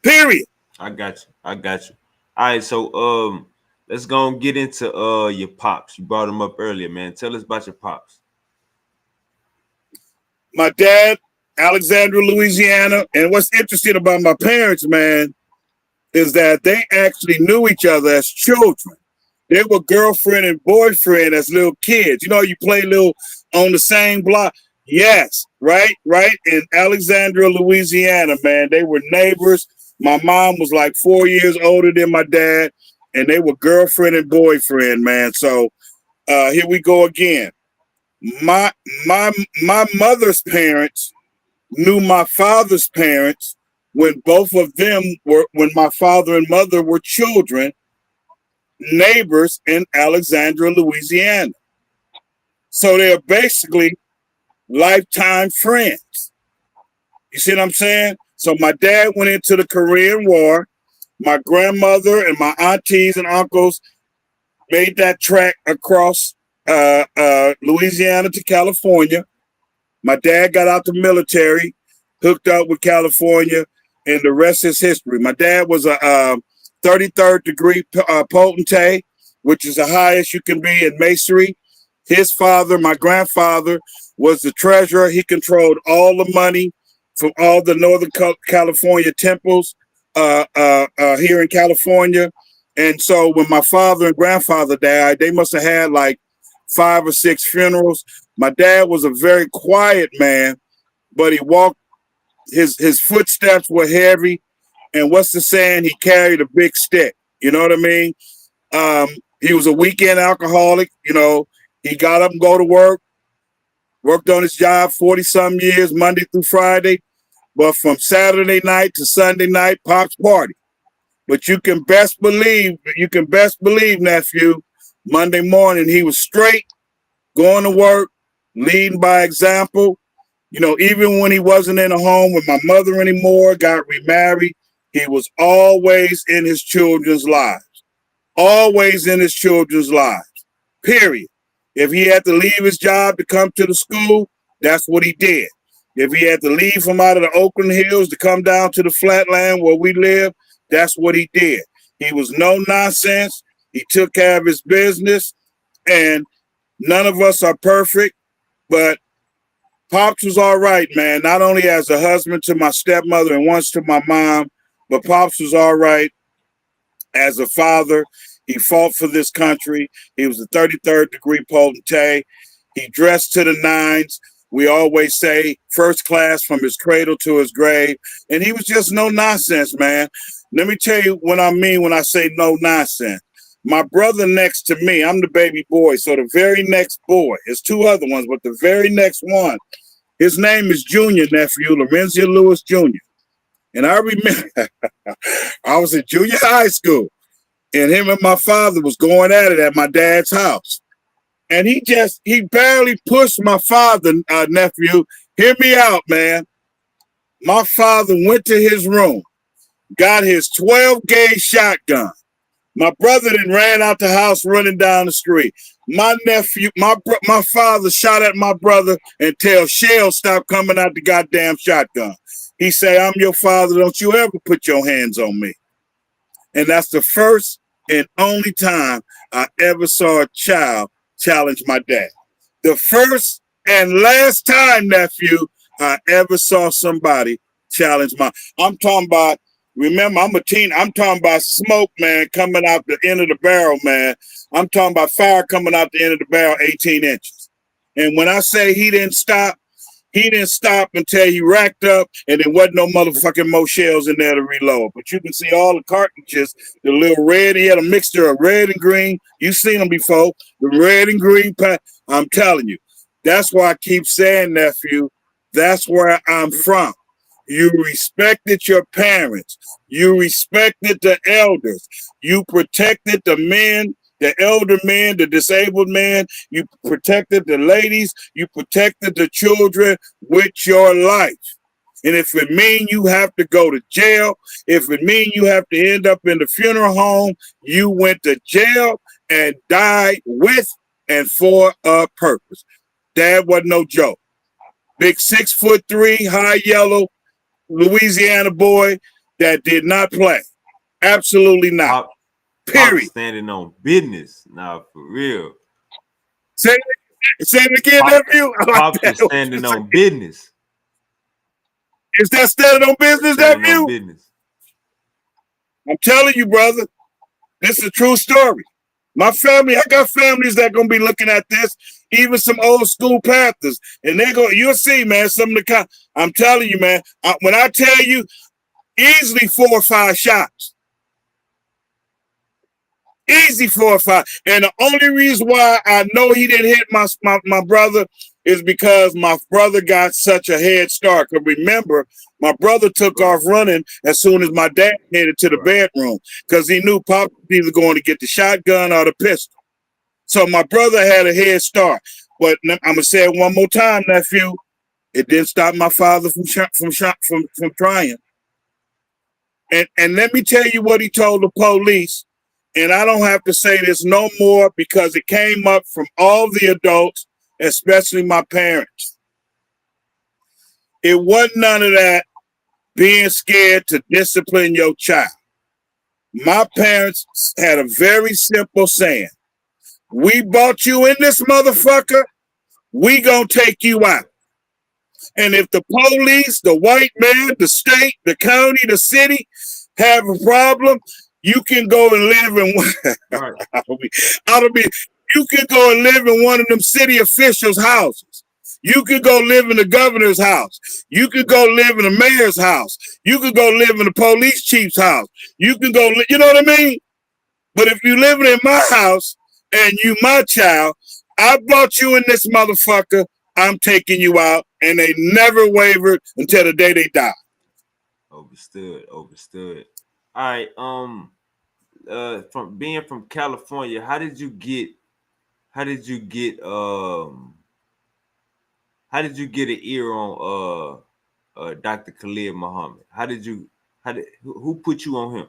Speaker 4: Period.
Speaker 3: I got you. All right, so let's go and get into your pops. You brought him up earlier, man. Tell us about your pops.
Speaker 4: My dad, Alexandria, Louisiana, and what's interesting about my parents, man, is that they actually knew each other as children. They were girlfriend and boyfriend as little kids. You know, you play little on the same block. Yes, right. In Alexandria, Louisiana, man, they were neighbors. My mom was like 4 years older than my dad, and they were girlfriend and boyfriend, man. So here we go again. My mother's parents knew my father's parents when both of them were, when my father and mother were children, neighbors in Alexandria, Louisiana. So they're basically lifetime friends. You see what I'm saying? So my dad went into the Korean War. My grandmother and my aunties and uncles made that trek across Louisiana to California. My dad got out the military, hooked up with California, and the rest is history. My dad was a 33rd degree potentate, which is the highest you can be in masonry. His father, my grandfather, was the treasurer. He controlled all the money from all the Northern California temples here in California. And so when my father and grandfather died, they must have had like 5 or 6 funerals. My dad was a very quiet man, but he walked, his footsteps were heavy. And what's the saying? He carried a big stick. You know what I mean? He was a weekend alcoholic. You know, he got up and go to work, worked on his job 40-some years, Monday through Friday. But from Saturday night to Sunday night, Pop's party. But you can best believe, nephew, Monday morning he was straight, going to work, leading by example. You know, even when he wasn't in a home with my mother anymore, got remarried, he was always in his children's lives. Always in his children's lives, period. If he had to leave his job to come to the school, that's what he did. If he had to leave from out of the Oakland Hills to come down to the flatland where we live, that's what he did. He was no nonsense. He took care of his business, and none of us are perfect, but Pops was all right, man. Not only as a husband to my stepmother and once to my mom, but Pops was all right as a father. He fought for this country. He was a 33rd degree potentae. He dressed to the nines. We always say first class from his cradle to his grave. And he was just no nonsense, man. Let me tell you what I mean when I say no nonsense. My brother next to me, I'm the baby boy. So the very next boy, there's 2 other ones, but the very next one, his name is Junior, nephew, Lorenzo Lewis Jr. And I remember I was in junior high school, and him and my father was going at it at my dad's house. And he barely pushed my father, nephew. Hear me out, man. My father went to his room, got his 12-gauge shotgun. My brother then ran out the house running down the street. My nephew, my father shot at my brother until shells stopped coming out the goddamn shotgun. He said, "I'm your father. Don't you ever put your hands on me." And that's the first and only time I ever saw a child challenge my dad. The first and last time, nephew, I ever saw somebody challenge I'm talking about, remember, I'm a teen. I'm talking about smoke, man, coming out the end of the barrel, man. I'm talking about fire coming out the end of the barrel, 18 inches. And when I say he didn't stop until he racked up and there wasn't no motherfucking more shells in there to reload. But you can see all the cartridges, the little red. He had a mixture of red and green. You've seen them before. The red and green pack. I'm telling you. That's why I keep saying, nephew, that's where I'm from. You respected your parents. You respected the elders. You protected the men, the elder men, the disabled men. You protected the ladies. You protected the children with your life. And if it means you have to go to jail, if it means you have to end up in the funeral home, you went to jail and died with and for a purpose. Dad wasn't no joke. Big 6'3", high yellow, Louisiana boy that did not play. Absolutely not. Period.
Speaker 3: Standing on business. Nah, for real.
Speaker 4: Say it again, nephew.
Speaker 3: Pops is standing on business.
Speaker 4: Is that standing on business, nephew? On business. I'm telling you, brother, this is a true story. My family, I got families that gonna be looking at this, even some old school Panthers, and you'll see, man, some of the I'm telling you, man, when I tell you, easily 4 or 5 shots. Easy 4 or 5. And the only reason why I know he didn't hit my brother is because my brother got such a head start. Because remember, my brother took off running as soon as my dad headed to the bedroom because he knew Pop was either going to get the shotgun or the pistol. So my brother had a head start. But I'm going to say it one more time, nephew. It didn't stop my father from trying. And let me tell you what he told the police. And I don't have to say this no more because it came up from all the adults, especially my parents. It wasn't none of that being scared to discipline your child. My parents had a very simple saying. We brought you in this motherfucker, we gonna take you out. And if the police, the white man, the state, the county, the city have a problem, you can go and live in. Right. You could go and live in one of them city officials' houses. You could go live in the governor's house. You could go live in the mayor's house. You could go live in the police chief's house. You can go, you know what I mean? But if you living in my house and you my child, I brought you in this motherfucker, I'm taking you out. And they never wavered until the day they died.
Speaker 3: Overstood. All right. From being from California, how did you get an ear on Dr. Khalid Muhammad? Who put you on him?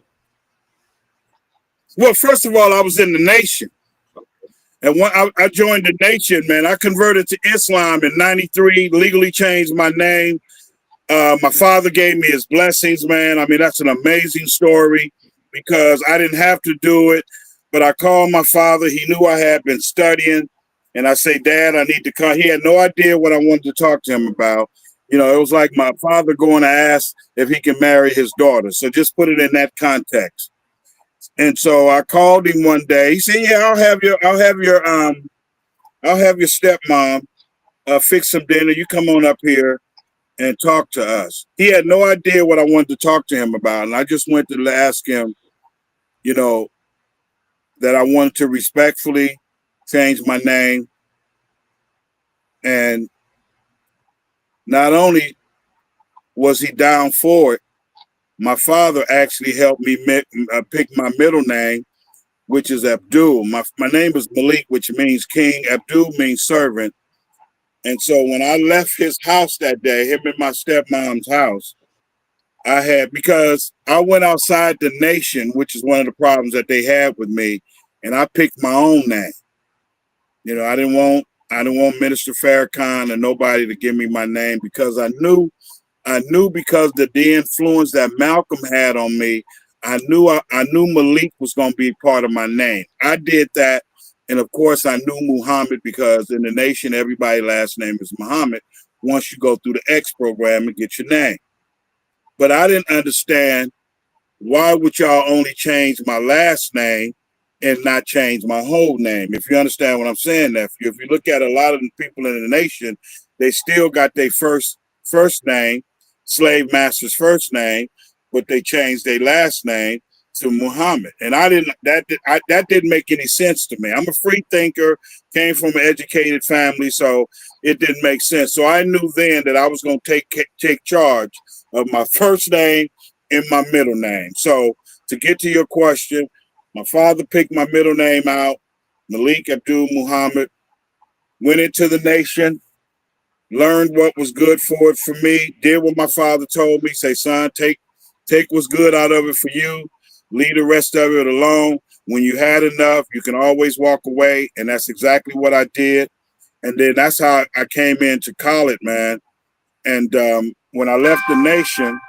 Speaker 4: Well, first of all, I was in the Nation. And when I joined the Nation, man, I converted to Islam in '93, legally changed my name. My father gave me his blessings, man. I mean, that's an amazing story because I didn't have to do it, but I called my father. He knew I had been studying, and I say, Dad, I need to come. He had no idea what I wanted to talk to him about. You know, it was like my father going to ask if he can marry his daughter. So just put it in that context. And so I called him one day. He said, "Yeah, I'll have your stepmom fix some dinner. You come on up here and talk to us." He had no idea what I wanted to talk to him about, and I just went to ask him, you know, that I wanted to respectfully change my name. And not only was he down for it, my father actually helped me pick my middle name, which is Abdul. My name is Malik, which means king. Abdul means servant. And so when I left his house that day, him and my stepmom's house, because I went outside the Nation, which is one of the problems that they had with me, and I picked my own name. You know, I didn't want Minister Farrakhan or nobody to give me my name because I knew because of the influence that Malcolm had on me, I knew Malik was going to be part of my name. I did that. And of course, I knew Muhammad because in the Nation, everybody's last name is Muhammad once you go through the X program and get your name. But I didn't understand why would y'all only change my last name and not change my whole name? If you understand what I'm saying, nephew. If you look at a lot of the people in the Nation, they still got their first name, slave master's first name, but they changed their last name to Muhammad. And that didn't make any sense to me. I'm a free thinker, came from an educated family, so it didn't make sense. So I knew then that I was going to take charge of my first name and my middle name. So to get to your question, my father picked my middle name out, Malik Abdul Muhammad, went into the Nation, learned what was good for it for me, did what my father told me, say, son, take what's good out of it for you, leave the rest of it alone. When you had enough, you can always walk away. And that's exactly what I did. And then that's how I came into college, man. And when I left the Nation,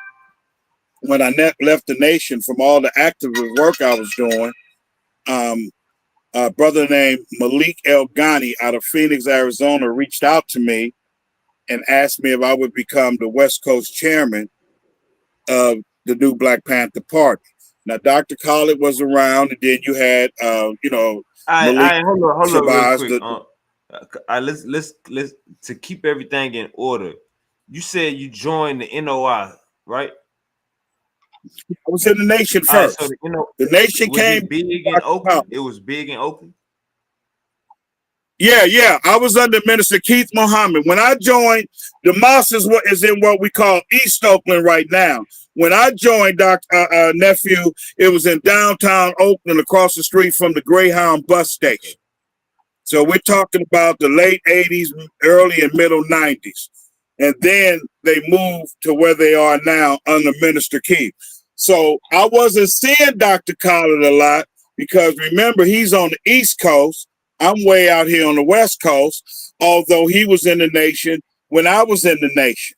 Speaker 4: from all the active work I was doing, a brother named Malik El Ghani out of Phoenix, Arizona, reached out to me and asked me if I would become the West Coast chairman of the new Black Panther Party. Now, Dr. Khalid was around, and then you had, hold
Speaker 3: on real quick. Let's to keep everything in order. You said you joined the NOI, right?
Speaker 4: I was in the Nation first.
Speaker 3: Right, so
Speaker 4: the Nation came
Speaker 3: big in Oakland. It was big in Oakland.
Speaker 4: Yeah. I was under Minister Keith Muhammad. When I joined, the mosque is in what we call East Oakland right now. When I joined, nephew, it was in downtown Oakland across the street from the Greyhound bus station. So we're talking about the late 80s, early and middle 90s. And then they moved to where they are now under Minister Keith. So I wasn't seeing Dr. Khalid a lot because remember, he's on the East Coast. I'm way out here on the West Coast, although he was in the Nation when I was in the Nation.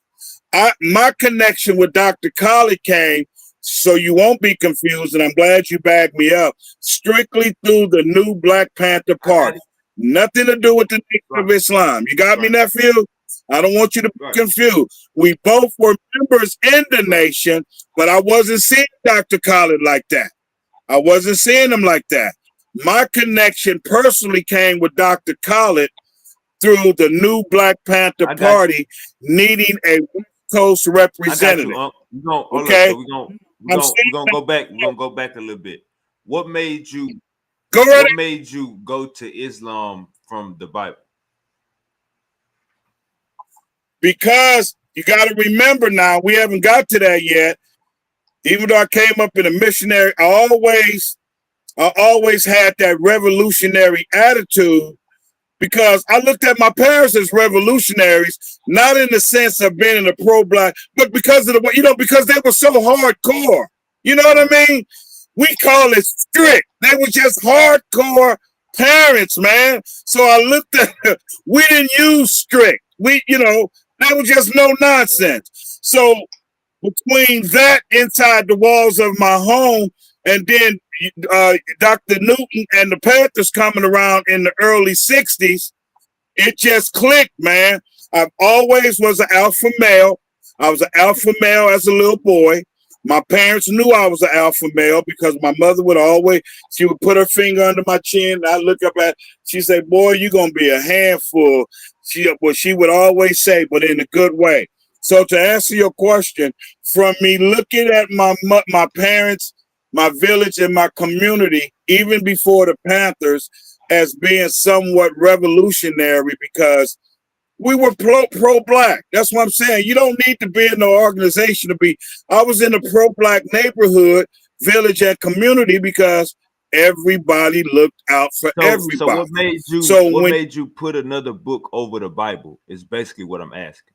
Speaker 4: My connection with Dr. Khalid came, so you won't be confused, and I'm glad you backed me up, strictly through the new Black Panther Party. Nothing to do with the Nation of Islam. You got me, nephew? I don't want you to be confused. We both were members in the Nation, but I wasn't seeing Dr. Khalid like that. I wasn't seeing him like that. My connection personally came with Dr. Khaled through the new Black Panther Party needing a West Coast representative.
Speaker 3: We gonna,
Speaker 4: okay,
Speaker 3: so we're gonna go back. We're gonna go back a little bit. What made you go to Islam from the Bible?
Speaker 4: Because you got to remember now, we haven't got to that yet. Even though I came up in a missionary, I always had that revolutionary attitude, because I looked at my parents as revolutionaries, not in the sense of being in a pro-black, but because of because they were so hardcore. You know what I mean? We call it strict. They were just hardcore parents, man. So I looked at, we didn't use strict. They were just no nonsense. So between that inside the walls of my home, and then Dr. Newton and the Panthers coming around in the early 60s, it just clicked, man. I always was an alpha male. I was an alpha male as a little boy. My parents knew I was an alpha male because my mother she would put her finger under my chin. And I look up at, she said, "Boy, you're going to be a handful." She would always say, but in a good way. So to answer your question, from me looking at my parents, my village, and my community, even before the Panthers, as being somewhat revolutionary, because we were pro-black. That's what I'm saying. You don't need to be in the organization to be. I was in a pro-black neighborhood, village, and community because everybody looked out for everybody.
Speaker 3: So what made you put another book over the Bible is basically what I'm asking.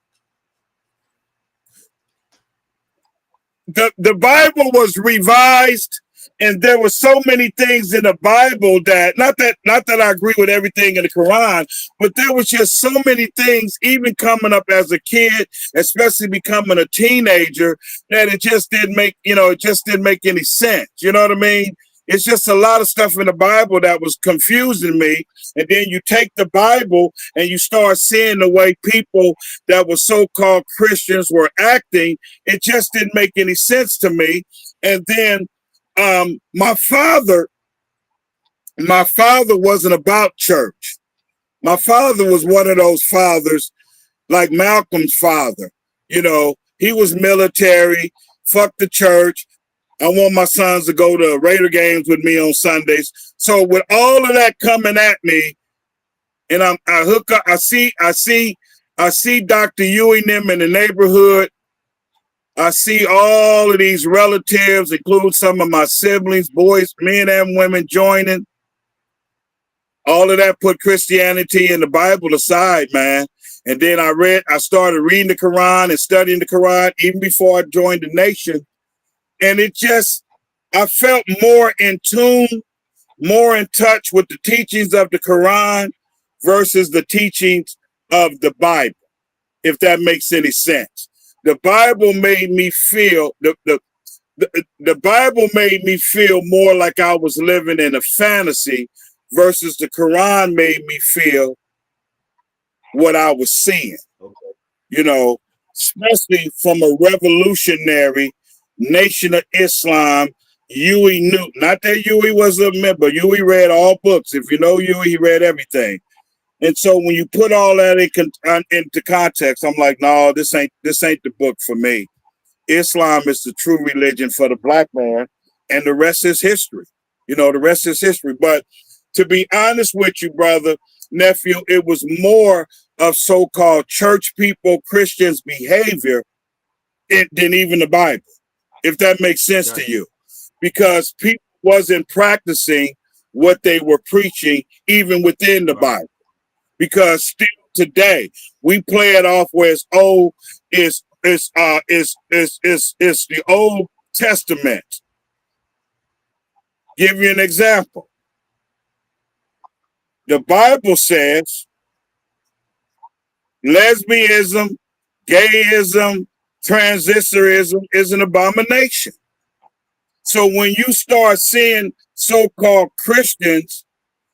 Speaker 4: The Bible was revised, and there were so many things in the Bible that not that I agree with everything in the Quran, but there was just so many things, even coming up as a kid, especially becoming a teenager, that it just didn't make any sense. You know what I mean? It's just a lot of stuff in the Bible that was confusing me. And then you take the Bible and you start seeing the way people that were so-called Christians were acting. It just didn't make any sense to me. And then my father wasn't about church. My father was one of those fathers like Malcolm's father. He was military, fuck the church. I want my sons to go to Raider games with me on Sundays. So with all of that coming at me, and I hook up, I see Dr. Ewing them in the neighborhood. I see all of these relatives, include some of my siblings, boys, men and women joining. All of that put Christianity and the Bible aside, man. And then I started reading the Quran and studying the Quran even before I joined the nation. And I felt more in tune, more in touch with the teachings of the Quran versus the teachings of the Bible, if that makes any sense. The Bible made me feel, the Bible made me feel more like I was living in a fantasy versus the Quran made me feel what I was seeing, especially from a revolutionary Nation of Islam, Huey Newton. Not that Huey was a member. Huey read all books. If you know Huey, he read everything. And so when you put all that into context, I'm like, no, this ain't the book for me. Islam is the true religion for the black man, and the rest is history. The rest is history. But to be honest with you, brother, nephew, it was more of so-called church people, Christians' behavior than even the Bible, if that makes sense to you, because people wasn't practicing what they were preaching even within the Bible. Because still today we play it off where it's the Old Testament. Give you an example. The Bible says lesbianism, gayism, transgenderism is an abomination. So when you start seeing so-called Christians,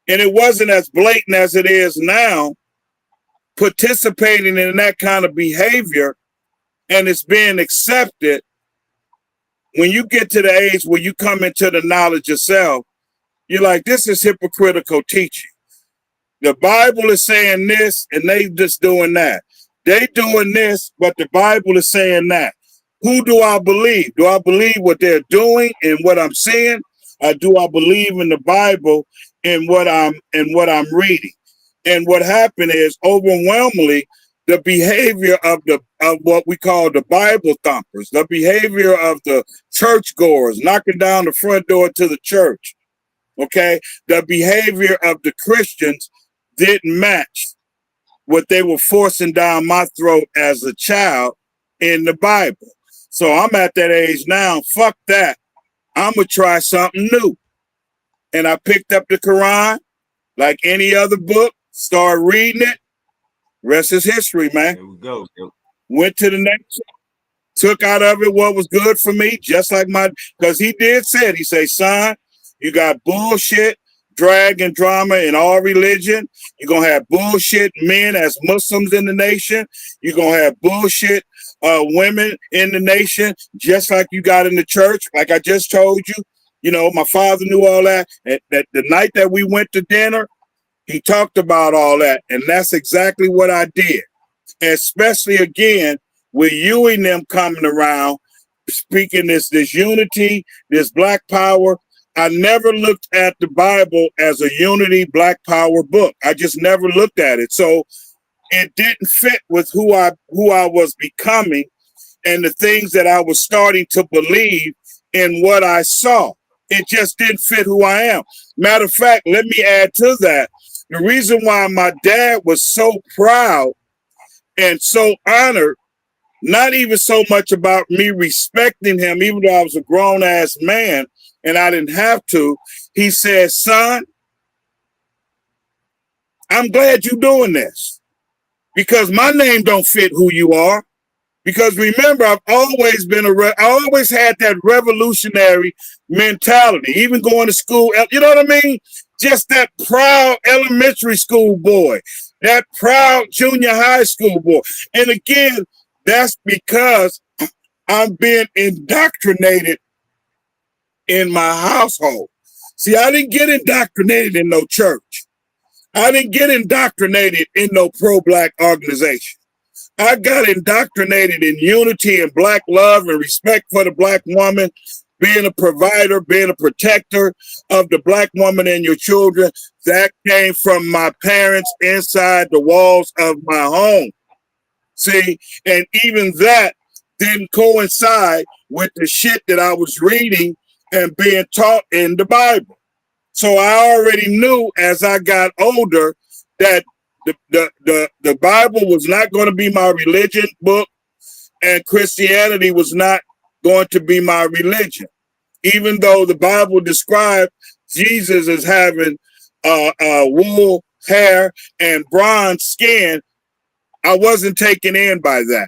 Speaker 4: and it wasn't as blatant as it is now, participating in that kind of behavior, and it's being accepted, when you get to the age where you come into the knowledge yourself, You're like, this is hypocritical teaching. The Bible is saying this and they just doing that. They doing this, but the Bible is saying that. Who do I believe? Do I believe what they're doing and what I'm seeing? Or do I believe in the Bible and what I'm reading? And what happened is overwhelmingly the behavior of what we call the Bible thumpers, the behavior of the churchgoers knocking down the front door to the church. Okay, the behavior of the Christians didn't match what they were forcing down my throat as a child in the Bible. So I'm at that age now. Fuck that. I'm gonna try something new. And I picked up the Quran like any other book, started reading it. Rest is history, man.
Speaker 3: There we go.
Speaker 4: Went to the next, took out of it what was good for me, just like because he say, son, you got bullshit, drag and drama in all religion. You're going to have bullshit men as Muslims in the nation. You're going to have bullshit women in the nation, just like you got in the church. Like I just told you, you know, my father knew all that. And that the night that we went to dinner, he talked about all that. And that's exactly what I did. Especially again, with you and them coming around, speaking this unity, this black power. I never looked at the Bible as a unity black power book. I just never looked at it. So it didn't fit with who I was becoming and the things that I was starting to believe in what I saw. It just didn't fit who I am. Matter of fact, let me add to that. The reason why my dad was so proud and so honored, not even so much about me respecting him, even though I was a grown ass man, and I didn't have to. He said, son, I'm glad you're doing this because my name don't fit who you are. Because remember, I've always been I always had that revolutionary mentality, even going to school. You know what I mean? Just that proud elementary school boy, that proud junior high school boy. And again, that's because I'm being indoctrinated in my household. See, I didn't get indoctrinated in no church. I didn't get indoctrinated in no pro-black organization. I got indoctrinated in unity and black love and respect for the black woman, being a provider, being a protector of the black woman and your children. That came from my parents inside the walls of my home. See, and even that didn't coincide with the shit that I was reading and being taught in the Bible. So I already knew as I got older that the Bible was not going to be my religion book and Christianity was not going to be my religion. Even though the Bible described Jesus as having wool hair and bronze skin, I wasn't taken in by that.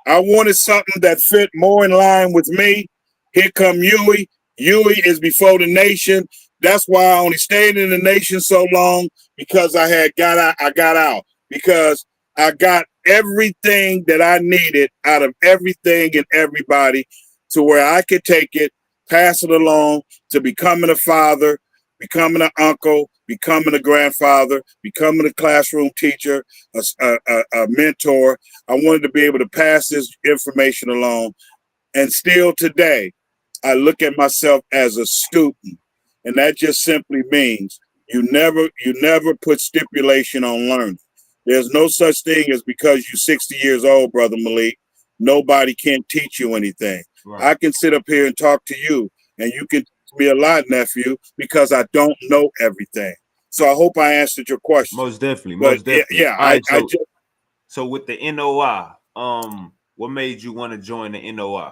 Speaker 4: I wanted something that fit more in line with me. Here come Huey. Huey is before the nation. That's why I only stayed in the nation so long, because I got out because I got everything that I needed out of everything and everybody to where I could take it, pass it along to becoming a father, becoming an uncle, becoming a grandfather, becoming a classroom teacher, a mentor. I wanted to be able to pass this information along. And still today, I look at myself as a student. And that just simply means you never put stipulation on learning. There's no such thing as because you're 60 years old, Brother Malik, nobody can teach you anything. Right. I can sit up here and talk to you, and you can teach me a lot, nephew, because I don't know everything. So I hope I answered your question.
Speaker 3: Most definitely. Most definitely.
Speaker 4: Yeah.
Speaker 3: Right, so with the NOI, what made you want to join the NOI?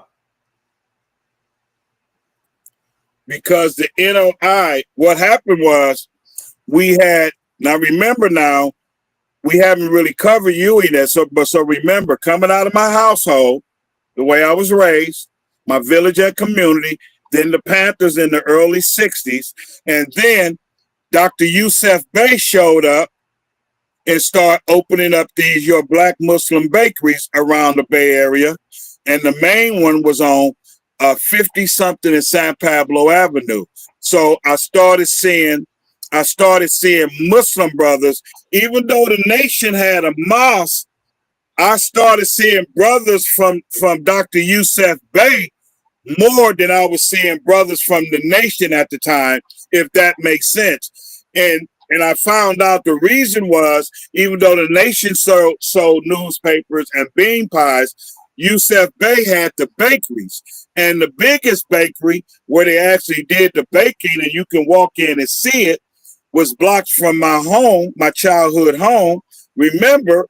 Speaker 4: Because the NOI, what happened was we had, now remember now, we haven't really covered Huey there. So remember, coming out of my household, the way I was raised, my village and community, then the Panthers in the early 60s, and then Dr. Yusuf Bey showed up and started opening up these your black Muslim bakeries around the Bay Area. And the main one was on 50 something in San Pablo Avenue. So I started seeing Muslim brothers. Even though the nation had a mosque, I started seeing brothers from Dr. Yusuf Bey more than I was seeing brothers from the nation at the time, if that makes sense. And I found out the reason was, even though the nation sold newspapers and bean pies, Yusuf Bey had the bakeries. And the biggest bakery where they actually did the baking and you can walk in and see it was blocks from my home, my childhood home. Remember,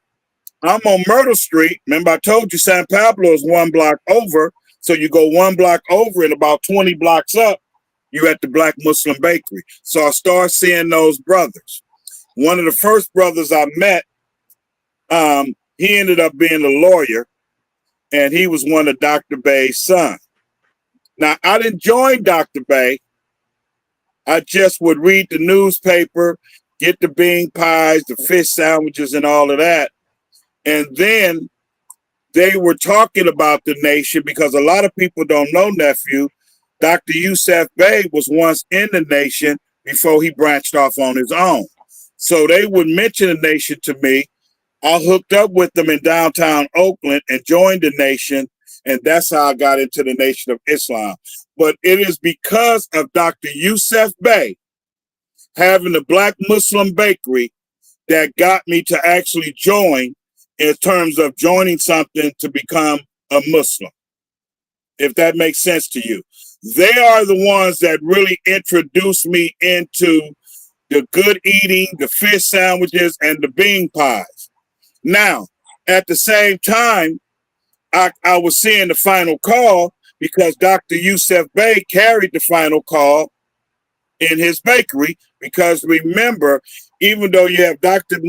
Speaker 4: I'm on Myrtle Street. Remember, I told you San Pablo is 1 block over. So you go 1 block over and about 20 blocks up, you're at the Black Muslim Bakery. So I started seeing those brothers. One of the first brothers I met, he ended up being a lawyer, and he was one of Dr. Bey's sons. Now, I didn't join Dr. Bey. I just would read the newspaper, get the bean pies, the fish sandwiches, and all of that. And then they were talking about the nation, because a lot of people don't know, nephew, Dr. Yusuf Bey was once in the nation before he branched off on his own. So they would mention the nation to me. I hooked up with them in downtown Oakland and joined the nation, and that's how I got into the Nation of Islam. But it is because of Dr. Yusuf Bey having the Black Muslim Bakery that got me to actually join, in terms of joining something to become a Muslim, if that makes sense to you. They are the ones that really introduced me into the good eating, the fish sandwiches, and the bean pies. Now, at the same time, I was seeing the final call because Dr. Yusuf Bey carried the final call in his bakery, because remember, even though you have Dr.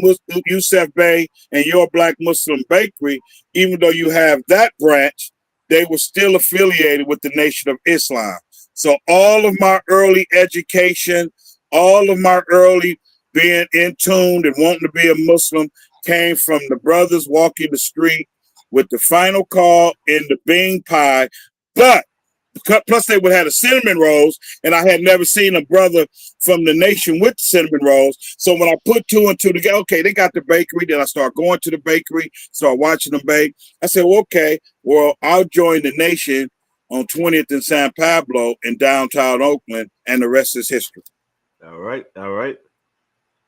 Speaker 4: Yusuf Bey and your Black Muslim Bakery, even though you have that branch, they were still affiliated with the Nation of Islam. So all of my early education, all of my early being in tune and wanting to be a Muslim came from the brothers walking the street with the final call in the bean pie. But plus they would have the cinnamon rolls, and I had never seen a brother from the nation with cinnamon rolls. So when I put 2 and 2 together, okay, they got the bakery. Then I start going to the bakery, start watching them bake. I said, well, okay, well, I'll join the nation on 20th and San Pablo in downtown Oakland, and the rest is history.
Speaker 3: All right, all right.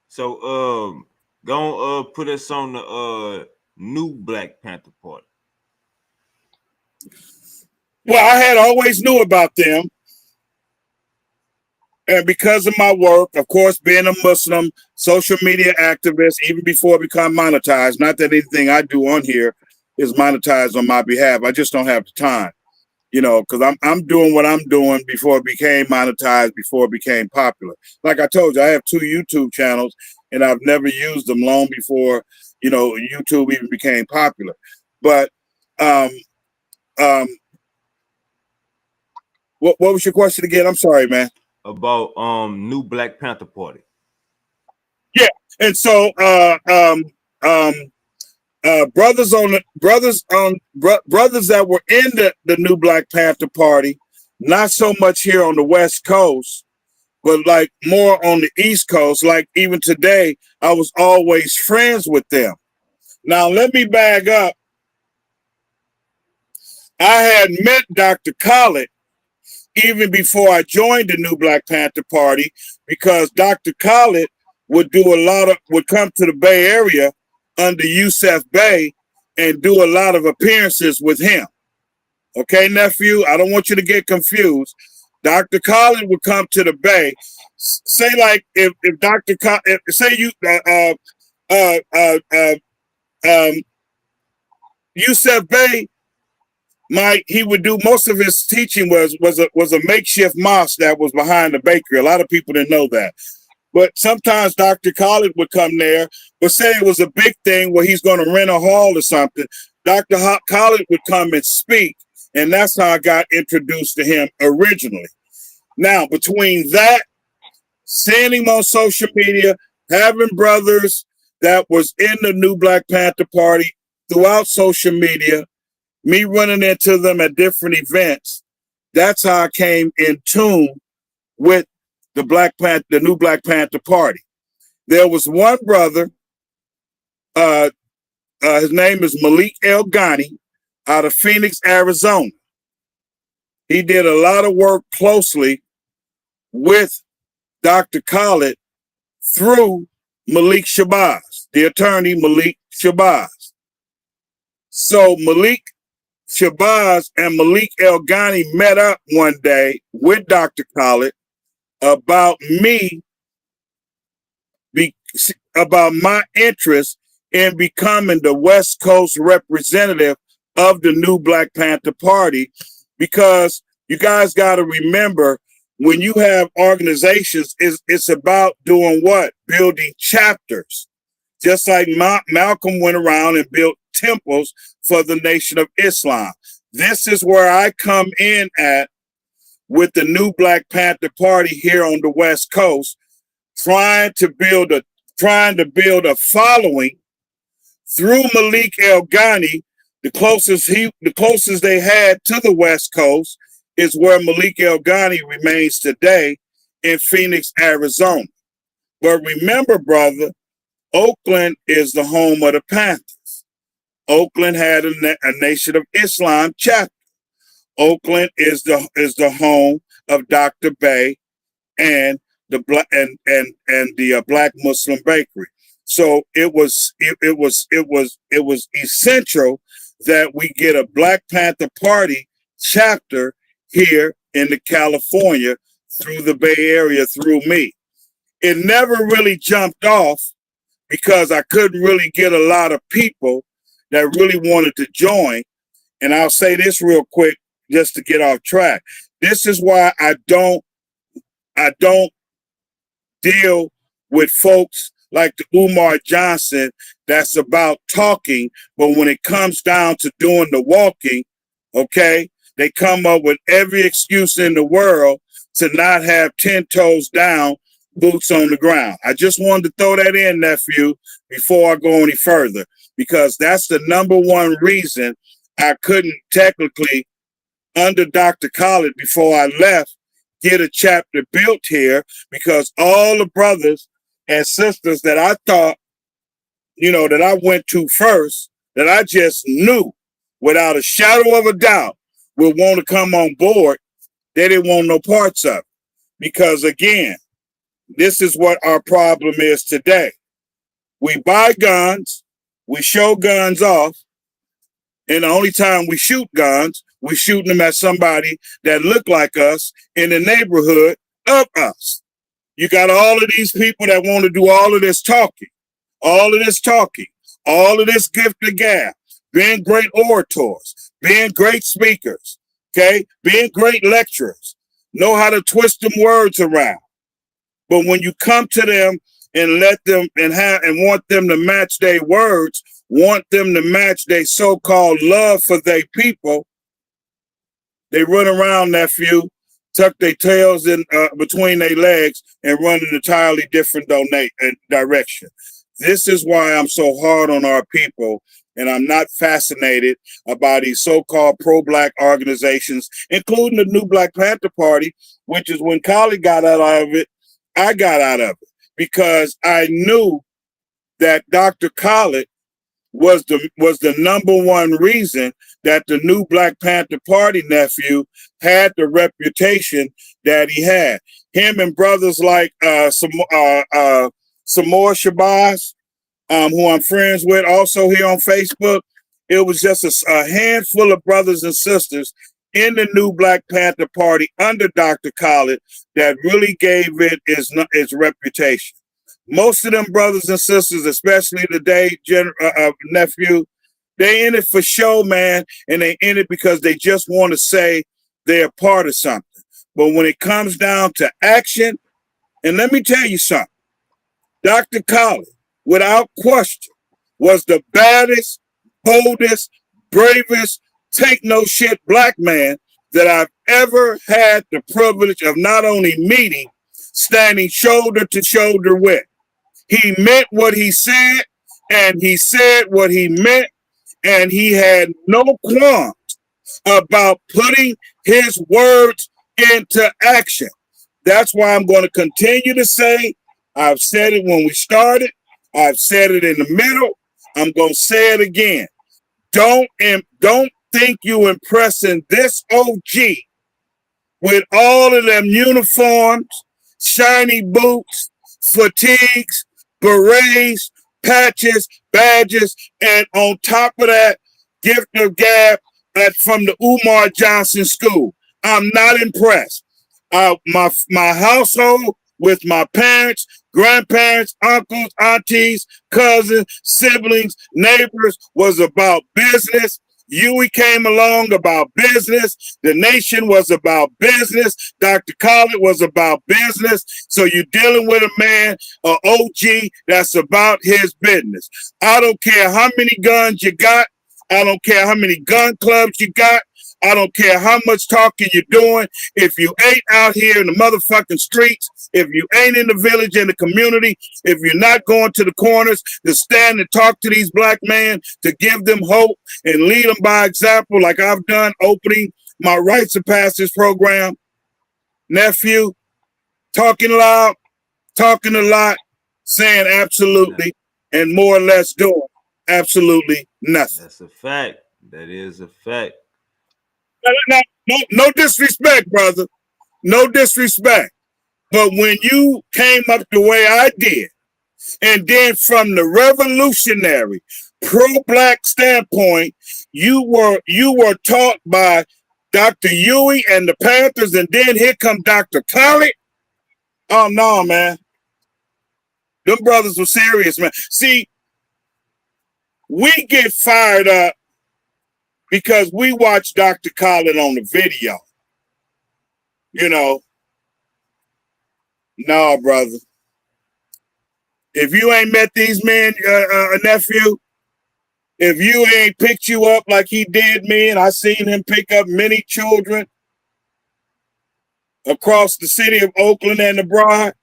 Speaker 3: So go put us on the new Black Panther Party.
Speaker 4: Well, I had always knew about them. And because of my work, of course, being a Muslim, social media activist, even before I become monetized, not that anything I do on here is monetized on my behalf. I just don't have the time, you know, because I'm doing what I'm doing before it became monetized, before it became popular. Like I told you, I have 2 YouTube channels, and I've never used them long before, you know, YouTube even became popular. But what was your question again? I'm sorry, man.
Speaker 3: About new Black Panther Party.
Speaker 4: Yeah, and so brothers that were in the new Black Panther Party, not so much here on the West Coast, but like more on the East Coast. Like even today, I was always friends with them. Now let me back up. I had met Dr. Khaled even before I joined the new Black Panther Party, because Dr. Khaled would come to the Bay Area under Yusuf Bey and do a lot of appearances with him. Okay, nephew, I don't want you to get confused. Dr. Khaled would come to the Bay. Say like if Dr. Khaled, say you Yusuf Bey, he would do most of his teaching was a makeshift mosque that was behind the bakery. A lot of people didn't know that. But sometimes Dr. Khaled would come there, but say it was a big thing where he's going to rent a hall or something. Dr. Khaled would come and speak, and that's how I got introduced to him originally. Now, between that, seeing him on social media, having brothers that was in the new Black Panther Party throughout social media, me running into them at different events, That's how I came in tune with the new Black Panther Party. There was one brother, his name is Malik out of Phoenix, Arizona. He did a lot of work closely with Dr. Khalid through Malik Shabazz, the attorney Malik Shabazz. So Malik Shabazz and Malik El-Ghani met up one day with Dr. Khalid about about my interest in becoming the West Coast representative of the new Black Panther Party, because you guys got to remember, when you have organizations, it's about doing what? Building chapters. Just like Malcolm went around and built temples for the Nation of Islam. This is where I come in at with the new Black Panther Party here on the West Coast, trying to build a following through Malik El-Ghani. The closest they had to the West Coast is where Malik El-Ghani remains today in Phoenix, Arizona. But remember, brother, Oakland is the home of the Panthers. Oakland had a Nation of Islam chapter. Oakland is the home of Dr. Bey and the Black Muslim Bakery. So it was essential that we get a Black Panther Party chapter here in the California through the Bay Area through me. It never really jumped off because I couldn't really get a lot of people that really wanted to join. And I'll say this real quick just to get off track. This is why I don't deal with folks like the Umar Johnson that's about talking, but when it comes down to doing the walking, okay, they come up with every excuse in the world to not have 10 toes down, boots on the ground. I just wanted to throw that in, nephew, before I go any further, because that's the number one reason I couldn't technically, under Dr. Khalid before I left, get a chapter built here, because all the brothers and sisters that I thought, that I went to first, that I just knew without a shadow of a doubt would want to come on board, they didn't want no parts of it. Because again, this is what our problem is today. We buy guns, we show guns off, and the only time we shoot guns, we're shooting them at somebody that look like us in the neighborhood of us. You got all of these people that want to do all of this talking, all of this gift of gab, being great orators, being great speakers, okay, being great lecturers, know how to twist them words around. But when you come to them and let them and want them to match their words, want them to match their so-called love for their people, they run around, nephew, tuck their tails in between their legs and run an entirely different direction. This is why I'm so hard on our people, and I'm not fascinated about these so-called pro-Black organizations, including the new Black Panther Party, which is when Khalid got out of it, I got out of it, because I knew that Dr. Khalid was the number one reason that the new Black Panther Party, nephew, had the reputation that he had. Him and brothers like Samor Shabazz, who I'm friends with also here on Facebook, it was just a handful of brothers and sisters in the new Black Panther Party under Dr. Khalid that really gave it its reputation. Most of them brothers and sisters, especially today, nephew, they in it for show, man, and they in it because they just want to say they're part of something. But when it comes down to action, and let me tell you something, Dr. Khalid, without question, was the baddest, boldest, bravest, take no shit Black man that I've ever had the privilege of not only meeting, standing shoulder to shoulder with. He meant what he said, and he said what he meant, and he had no qualms about putting his words into action. That's why I'm going to continue to say, I've said it when we started, I've said it in the middle, I'm going to say it again. Don't think you impressing this OG with all of them uniforms, shiny boots, fatigues, berets, patches, badges, and on top of that, gift of gab from the Umar Johnson School. I'm not impressed. My household with my parents, grandparents, uncles, aunties, cousins, siblings, neighbors was about business. Huey came along about business. The nation was about business. Dr. Khaled was about business. So you're dealing with a man, an OG, that's about his business. I don't care how many guns you got. I don't care how many gun clubs you got. I don't care how much talking you're doing. If you ain't out here in the motherfucking streets, if you ain't in the village, in the community, if you're not going to the corners to stand and talk to these black men, to give them hope and lead them by example, like I've done opening my Rites of Passage program, nephew, talking loud, talking a lot, saying absolutely, and more or less doing absolutely nothing.
Speaker 3: That's a fact. That is a fact.
Speaker 4: No disrespect, brother. No disrespect. But when you came up the way I did, and then from the revolutionary pro-black standpoint, you were taught by Dr. Huey and the Panthers, and then here come Dr. Khaled. Oh no, man. Them brothers were serious, man. See, we get fired up because we watch Dr. Khaled on the video. You know, no, brother. If you ain't met these men, nephew, if you ain't picked you up like he did me, and I seen him pick up many children across the city of Oakland and the Broad,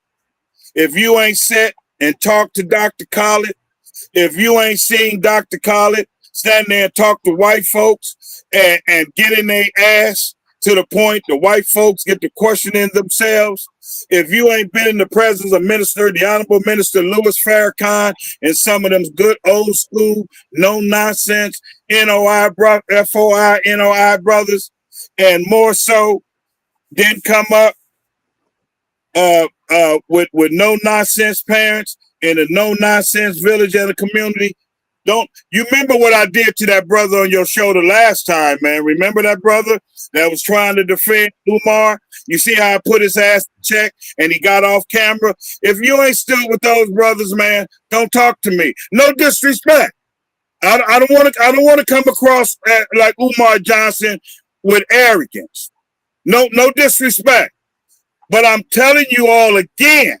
Speaker 4: if you ain't sat and talked to Dr. Khaled, if you ain't seen Dr. Khaled stand there and talk to white folks and get in their ass to the point the white folks get to questioning themselves, if you ain't been in the presence of the Honorable Minister Louis Farrakhan and some of them good old school, no nonsense, FOI, NOI brothers, and more so, didn't come up with no nonsense parents in a no nonsense village and a community. Don't you remember what I did to that brother on your show the last time, man? Remember that brother that was trying to defend Umar? You see how I put his ass in check and he got off camera? If you ain't still with those brothers, man, don't talk to me. No disrespect. I don't want to come across like Umar Johnson with arrogance. No disrespect. But I'm telling you all again,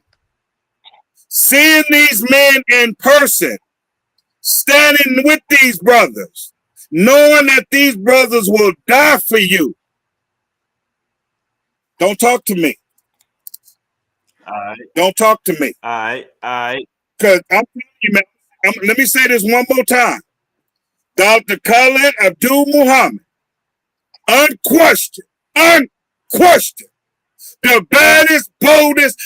Speaker 4: seeing these men in person, standing with these brothers, knowing that these brothers will die for you. Don't talk to me.
Speaker 3: All right.
Speaker 4: Don't talk to me.
Speaker 3: All right.
Speaker 4: Because I'm telling you, man, let me say this one more time. Dr. Khaled Abdul Muhammed, unquestioned, the baddest, boldest,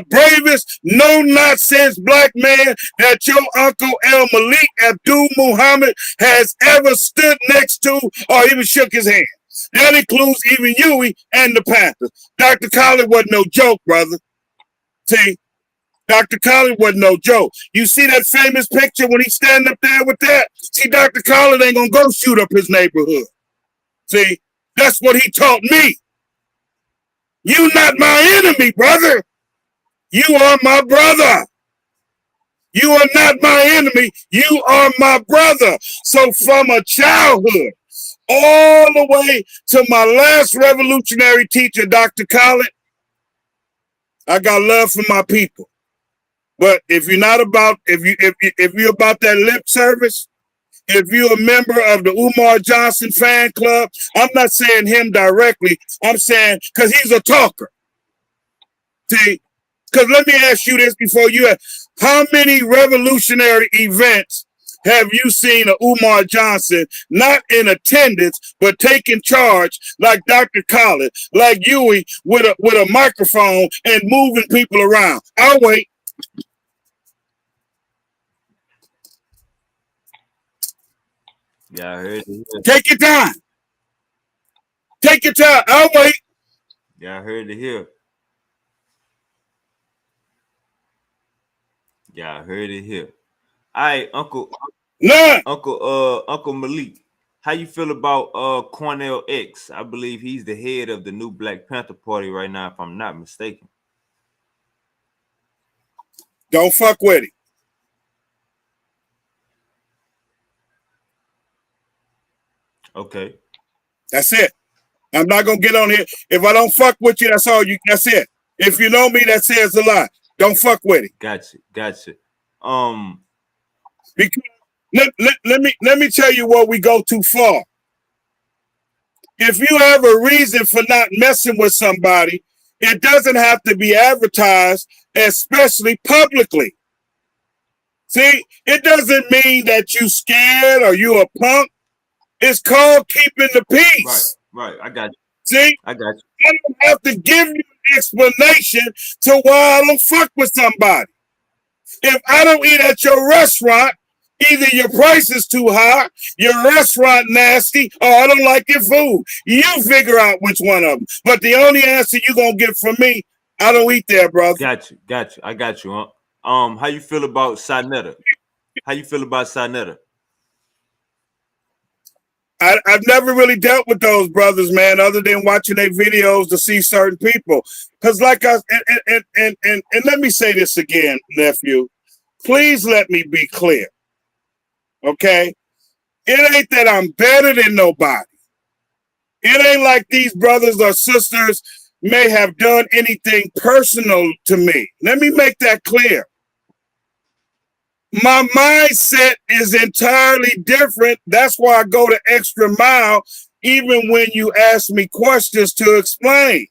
Speaker 4: bravest, no-nonsense black man that your Uncle Malik Abdul Muhammad has ever stood next to or even shook his hand. That includes even Huey and the Panthers. Dr. Khaled wasn't no joke, brother. See, Dr. Khaled wasn't no joke. You see that famous picture when he's standing up there with that? See, Dr. Khaled ain't gonna go shoot up his neighborhood. See, that's what he taught me. You not my enemy, brother. You are my brother. You are not my enemy. You are my brother. So from a childhood all the way to my last revolutionary teacher, Dr. Khaled, I got love for my people. But if you're not about, if you're about that lip service, if you're a member of the Umar Johnson fan club, I'm not saying him directly. I'm saying because he's a talker. See, because let me ask you this before you ask, how many revolutionary events have you seen a Umar Johnson not in attendance but taking charge like Dr. Khaled, like Huey with a microphone and moving people around? I'll wait.
Speaker 3: Yeah, I heard it here.
Speaker 4: Take your time. Take your time. I'll wait.
Speaker 3: Yeah, I heard it here. Yeah, I heard it here. All right, Uncle Malik, how you feel about Cornell X? I believe he's the head of the new Black Panther Party right now, if I'm not mistaken.
Speaker 4: Don't fuck with him.
Speaker 3: Okay.
Speaker 4: That's it. I'm not gonna get on here. If I don't fuck with you, that's all you. That's it. If you know me, that says a lot. Don't fuck with it.
Speaker 3: Gotcha.
Speaker 4: Because let me tell you what we go too far. If you have a reason for not messing with somebody, it doesn't have to be advertised, especially publicly. See, it doesn't mean that you scared or you a punk. It's called keeping the peace.
Speaker 3: Right. I got you.
Speaker 4: See,
Speaker 3: I got you.
Speaker 4: I don't have to give you an explanation to why I don't fuck with somebody. If I don't eat at your restaurant, either your price is too high, your restaurant nasty, or I don't like your food. You figure out which one of them. But the only answer you're going to get from me, I don't eat there, brother.
Speaker 3: Got you. I got you. How you feel about Sinetta?
Speaker 4: I've never really dealt with those brothers, man, other than watching their videos to see certain people. Because like and let me say this again, nephew. Please let me be clear. Okay? It ain't that I'm better than nobody. It ain't like these brothers or sisters may have done anything personal to me. Let me make that clear. My mindset is entirely different. That's why I go the extra mile, even when you ask me questions to explain.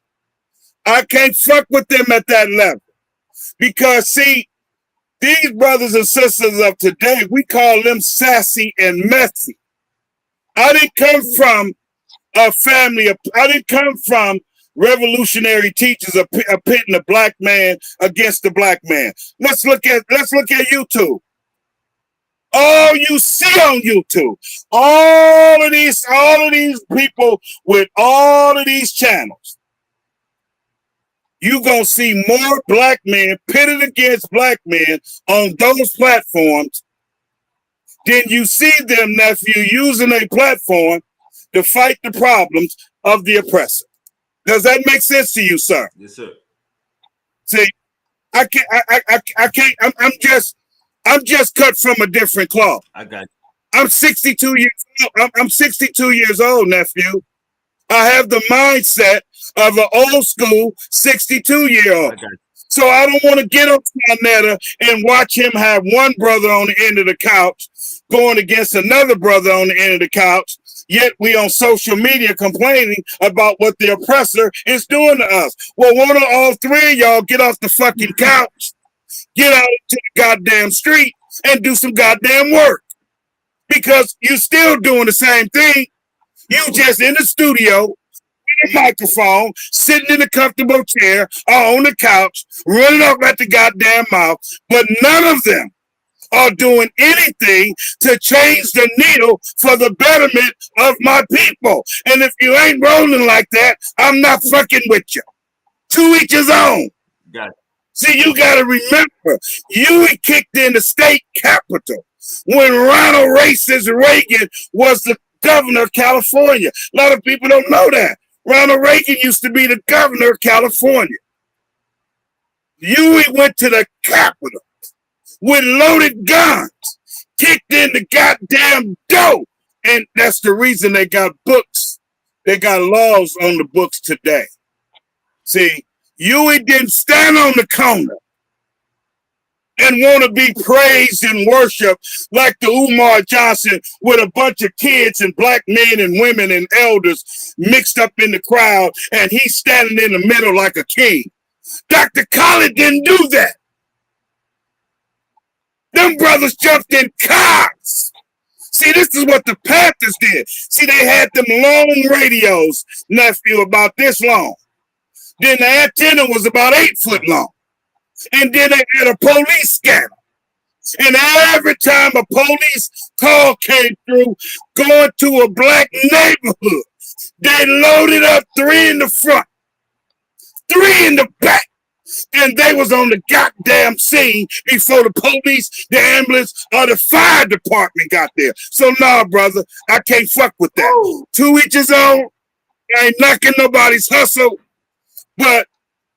Speaker 4: I can't fuck with them at that level. Because, see, these brothers and sisters of today, we call them sassy and messy. I didn't come from a family of, I didn't come from revolutionary teachers of pitting the black man against the black man. Let's look at YouTube. All you see on YouTube, all of these people with all of these channels, you're going to see more black men pitted against black men on those platforms than you see them, nephew, using a platform to fight the problems of the oppressor. Does that make sense to you, sir?
Speaker 3: Yes, sir.
Speaker 4: See, I can't, I'm just cut from a different cloth.
Speaker 3: I got you.
Speaker 4: I'm 62 years old. I'm 62 years old, nephew. I have the mindset of an old school 62-year-old. So I don't want to get on Sinetta and watch him have one brother on the end of the couch going against another brother on the end of the couch, yet we on social media complaining about what the oppressor is doing to us. Well, why don't all three of y'all get off the fucking couch, get out into the goddamn street, and do some goddamn work? Because you're still doing the same thing. You just in the studio, with a microphone, sitting in a comfortable chair or on the couch, running off at the goddamn mouth, but none of them are doing anything to change the needle for the betterment of my people. And if you ain't rolling like that, I'm not fucking with you. To each his own.
Speaker 3: Got it.
Speaker 4: See, you got to remember, you kicked in the state capitol when Ronald Racist Reagan was the governor of California. A lot of people don't know that. Ronald Reagan used to be the governor of California. Huey went to the Capitol with loaded guns, kicked in the goddamn door. And that's the reason they got books. They got laws on the books today. See, Huey didn't stand on the corner and want to be praised and worshiped like the Umar Johnson with a bunch of kids and black men and women and elders mixed up in the crowd, and he's standing in the middle like a king. Dr. Khaled didn't do that. Them brothers jumped in cars. See, this is what the Panthers did. See, they had them long radios, nephew, about this long. Then the antenna was about 8 foot long. And then they had a police scanner. And every time a police call came through going to a black neighborhood, they loaded up 3 in the front, 3 in the back. And they was on the goddamn scene before the police, the ambulance, or the fire department got there. So nah, brother, I can't fuck with that. Ooh. To each his own. I ain't knocking nobody's hustle, but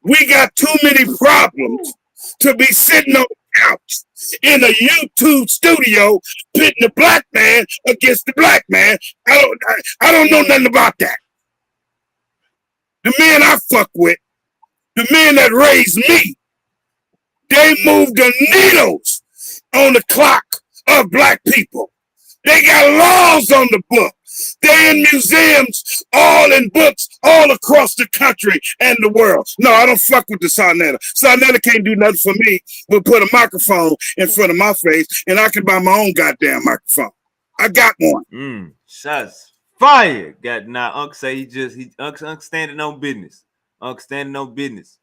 Speaker 4: we got too many problems to be sitting on the couch in a YouTube studio pitting the black man against the black man. I don't know nothing about that. The men I fuck with, the men that raised me, they moved the needles on the clock of black people. They got laws on the book. They're in museums, all in books, all across the country and the world. No, I don't fuck with the Sarnetta. Sarnetta can't do nothing for me but put a microphone in front of my face, and I can buy my own goddamn microphone. I got one.
Speaker 3: Shots fired. Got now. Unc say Unc standing on business. Unc standing on business.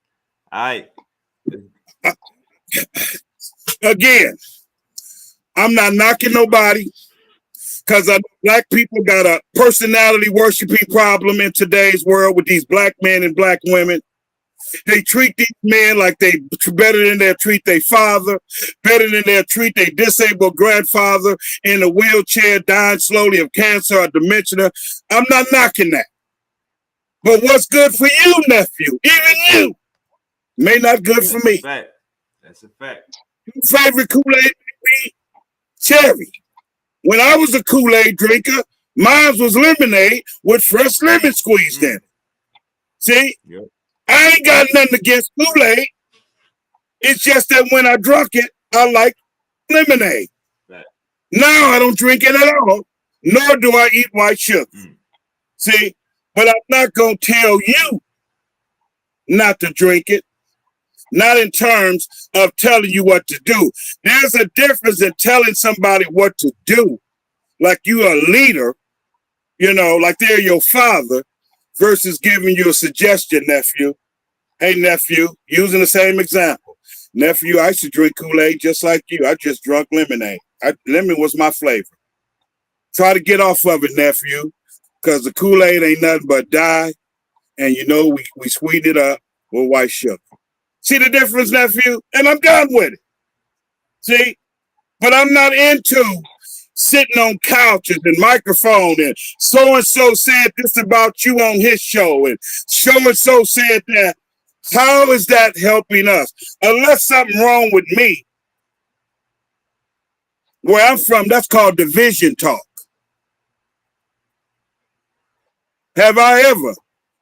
Speaker 3: All right.
Speaker 4: Again, I'm not knocking nobody because black people got a personality worshiping problem in today's world with these black men and black women. They treat these men like they better than they treat their father, better than they treat their disabled grandfather in a wheelchair dying slowly of cancer or dementia. I'm not knocking that. But what's good for you, nephew, even you, may not good for me.
Speaker 3: That's a fact.
Speaker 4: Your favorite Kool-Aid be cherry. When I was a Kool-Aid drinker, mine was lemonade with fresh lemon squeezed in it. See? Yep. I ain't got nothing against Kool-Aid. It's just that when I drunk it, I like lemonade. Right. Now I don't drink it at all, nor do I eat white sugar. See? But I'm not going to tell you not to drink it, not in terms of telling you what to do. There's a difference in telling somebody what to do, like you're a leader, you know, like they're your father, versus giving you a suggestion, nephew. Hey, nephew, using the same example. Nephew, I used to drink Kool-Aid just like you. I just drunk lemonade. Lemon was my flavor. Try to get off of it, nephew. Because the Kool-Aid ain't nothing but dye. And, you know, we sweeten it up with white sugar. See the difference, nephew? And I'm done with it. See? But I'm not into sitting on couches and microphone and so-and-so said this about you on his show and so-and-so said that. How is that helping us? Unless something wrong with me. Where I'm from, that's called division talk. Have I ever,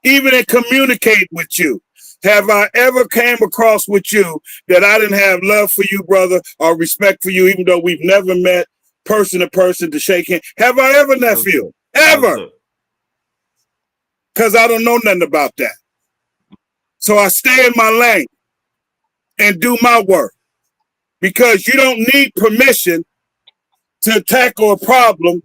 Speaker 4: even in communicate with you, have I ever came across with you that I didn't have love for you, brother, or respect for you, even though we've never met person to person to shake hands? Have I ever, nephew? Ever? Because I don't know nothing about that. So I stay in my lane and do my work. Because you don't need permission to tackle a problem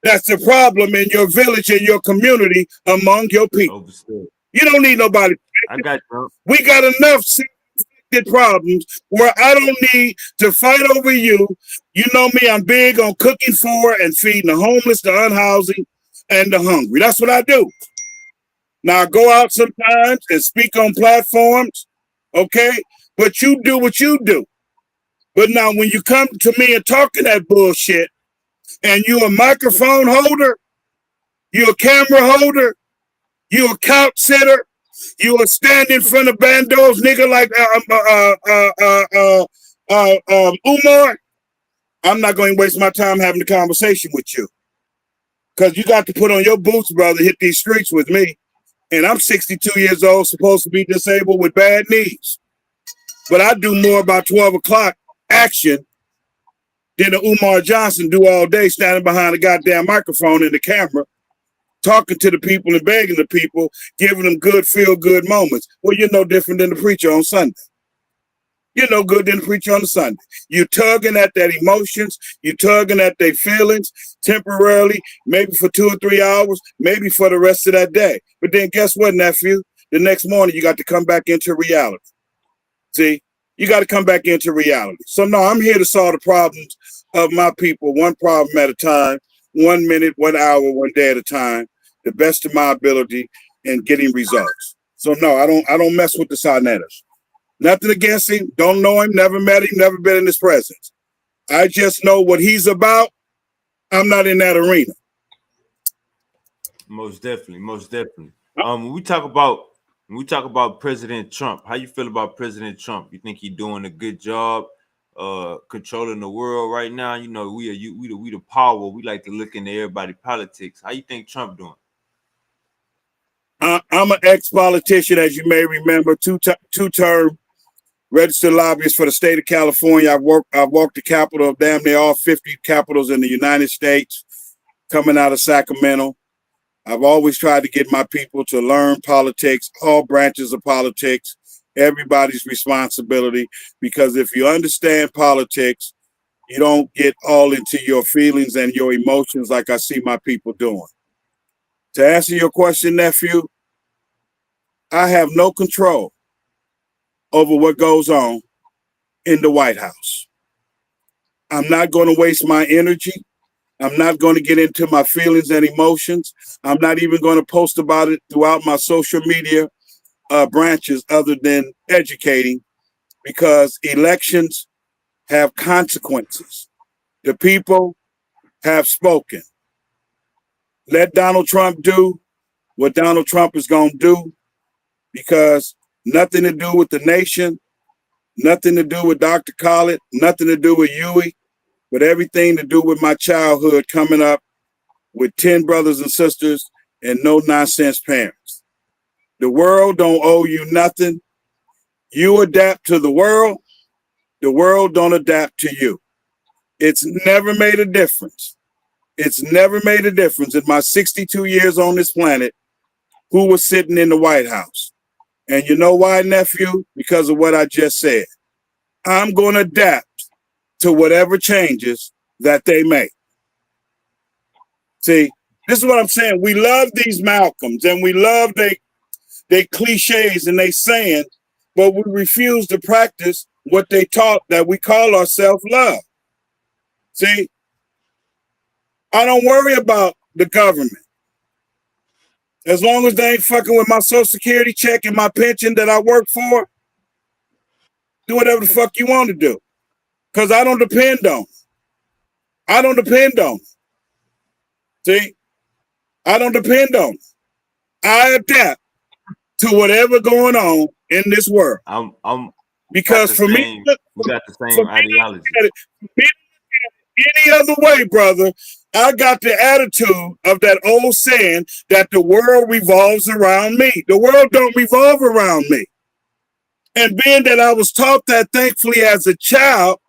Speaker 4: that's a problem in your village, in your community, among your people. Overstood. You don't need nobody.
Speaker 3: I got you.
Speaker 4: We got enough problems where I don't need to fight over you. You know me, I'm big on cooking for and feeding the homeless, the unhousing, and the hungry. That's what I do. Now I go out sometimes and speak on platforms, okay? But you do what you do. But now when you come to me and talking that bullshit, and you a microphone holder, you a camera holder, you a couch sitter, you a stand in front of bandos, nigga like Umar, I'm not going to waste my time having a conversation with you. Because you got to put on your boots, brother, hit these streets with me. And I'm 62 years old, supposed to be disabled with bad knees. But I do more about 12 o'clock action than the Umar Johnson do all day standing behind a goddamn microphone and the camera, talking to the people and begging the people, giving them good, feel-good moments. Well, you're no different than the preacher on Sunday. You're no good than a preacher on a Sunday. You tugging at that emotions, you tugging at their feelings temporarily, maybe for 2 or 3 hours, maybe for the rest of that day. But then guess what, nephew? The next morning you got to come back into reality. See, you got to come back into reality. So no, I'm here to solve the problems of my people, one problem at a time, 1 minute, 1 hour, 1 day at a time, the best of my ability, and getting results. So no, I don't mess with the Sarnettas. Nothing against him. Don't know him. Never met him. Never been in his presence. I just know what he's about. I'm not in that arena.
Speaker 3: Most definitely, most definitely. When we talk about President Trump, how you feel about President Trump? You think he's doing a good job controlling the world right now? You know, we the power. We like to look into everybody's politics. How you think Trump doing?
Speaker 4: I'm an ex-politician, as you may remember, two-term registered lobbyist for the state of California. I've walked the capital of damn near all 50 capitals in the United States, coming out of Sacramento. I've always tried to get my people to learn politics, all branches of politics, everybody's responsibility, because if you understand politics, you don't get all into your feelings and your emotions like I see my people doing. To answer your question, nephew, I have no control over what goes on in the White House. I'm not going to waste my energy. I'm not going to get into my feelings and emotions. I'm not even going to post about it throughout my social media branches other than educating, because elections have consequences. The people have spoken. Let Donald Trump do what Donald Trump is going to do, because nothing to do with the nation, nothing to do with Dr. Khaled, nothing to do with Huey, but everything to do with my childhood coming up with 10 brothers and sisters and no nonsense parents. The world don't owe you nothing. You adapt to the world don't adapt to you. It's never made a difference. It's never made a difference in my 62 years on this planet who was sitting in the White House. And you know why, nephew? Because of what I just said. I'm going to adapt to whatever changes that they make. See, this is what I'm saying. We love these Malcolms and we love they cliches and they saying, but we refuse to practice what they taught that we call ourselves love. See, I don't worry about the government. As long as they ain't fucking with my Social Security check and my pension that I work for, do whatever the fuck you want to do. Because I don't depend on it. I don't depend on it. See, I don't depend on it. I adapt to whatever going on in this world. Because for me,
Speaker 3: we got the same ideology.
Speaker 4: Any other way, brother, I got the attitude of that old saying that the world revolves around me. The world don't revolve around me. And being that I was taught that, thankfully, as a child,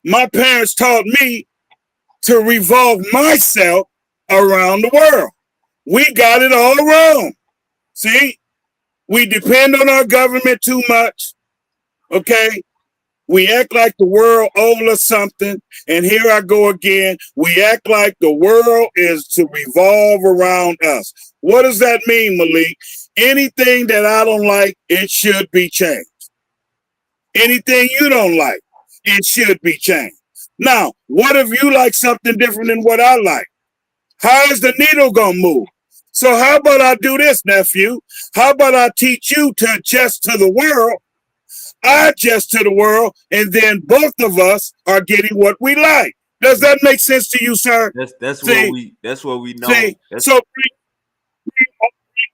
Speaker 4: my parents taught me to revolve myself around the world. We got it all wrong. See, we depend on our government too much. Okay. We act like the world owes us something. And here I go again. We act like the world is to revolve around us. What does that mean, Malik? Anything that I don't like, it should be changed. Anything you don't like, it should be changed. Now, what if you like something different than what I like? How is the needle going to move? So how about I do this, nephew? How about I teach you to adjust to the world? I adjust to the world, and then both of us are getting what we like. Does that make sense to you, sir?
Speaker 3: That's what we know.
Speaker 4: See, so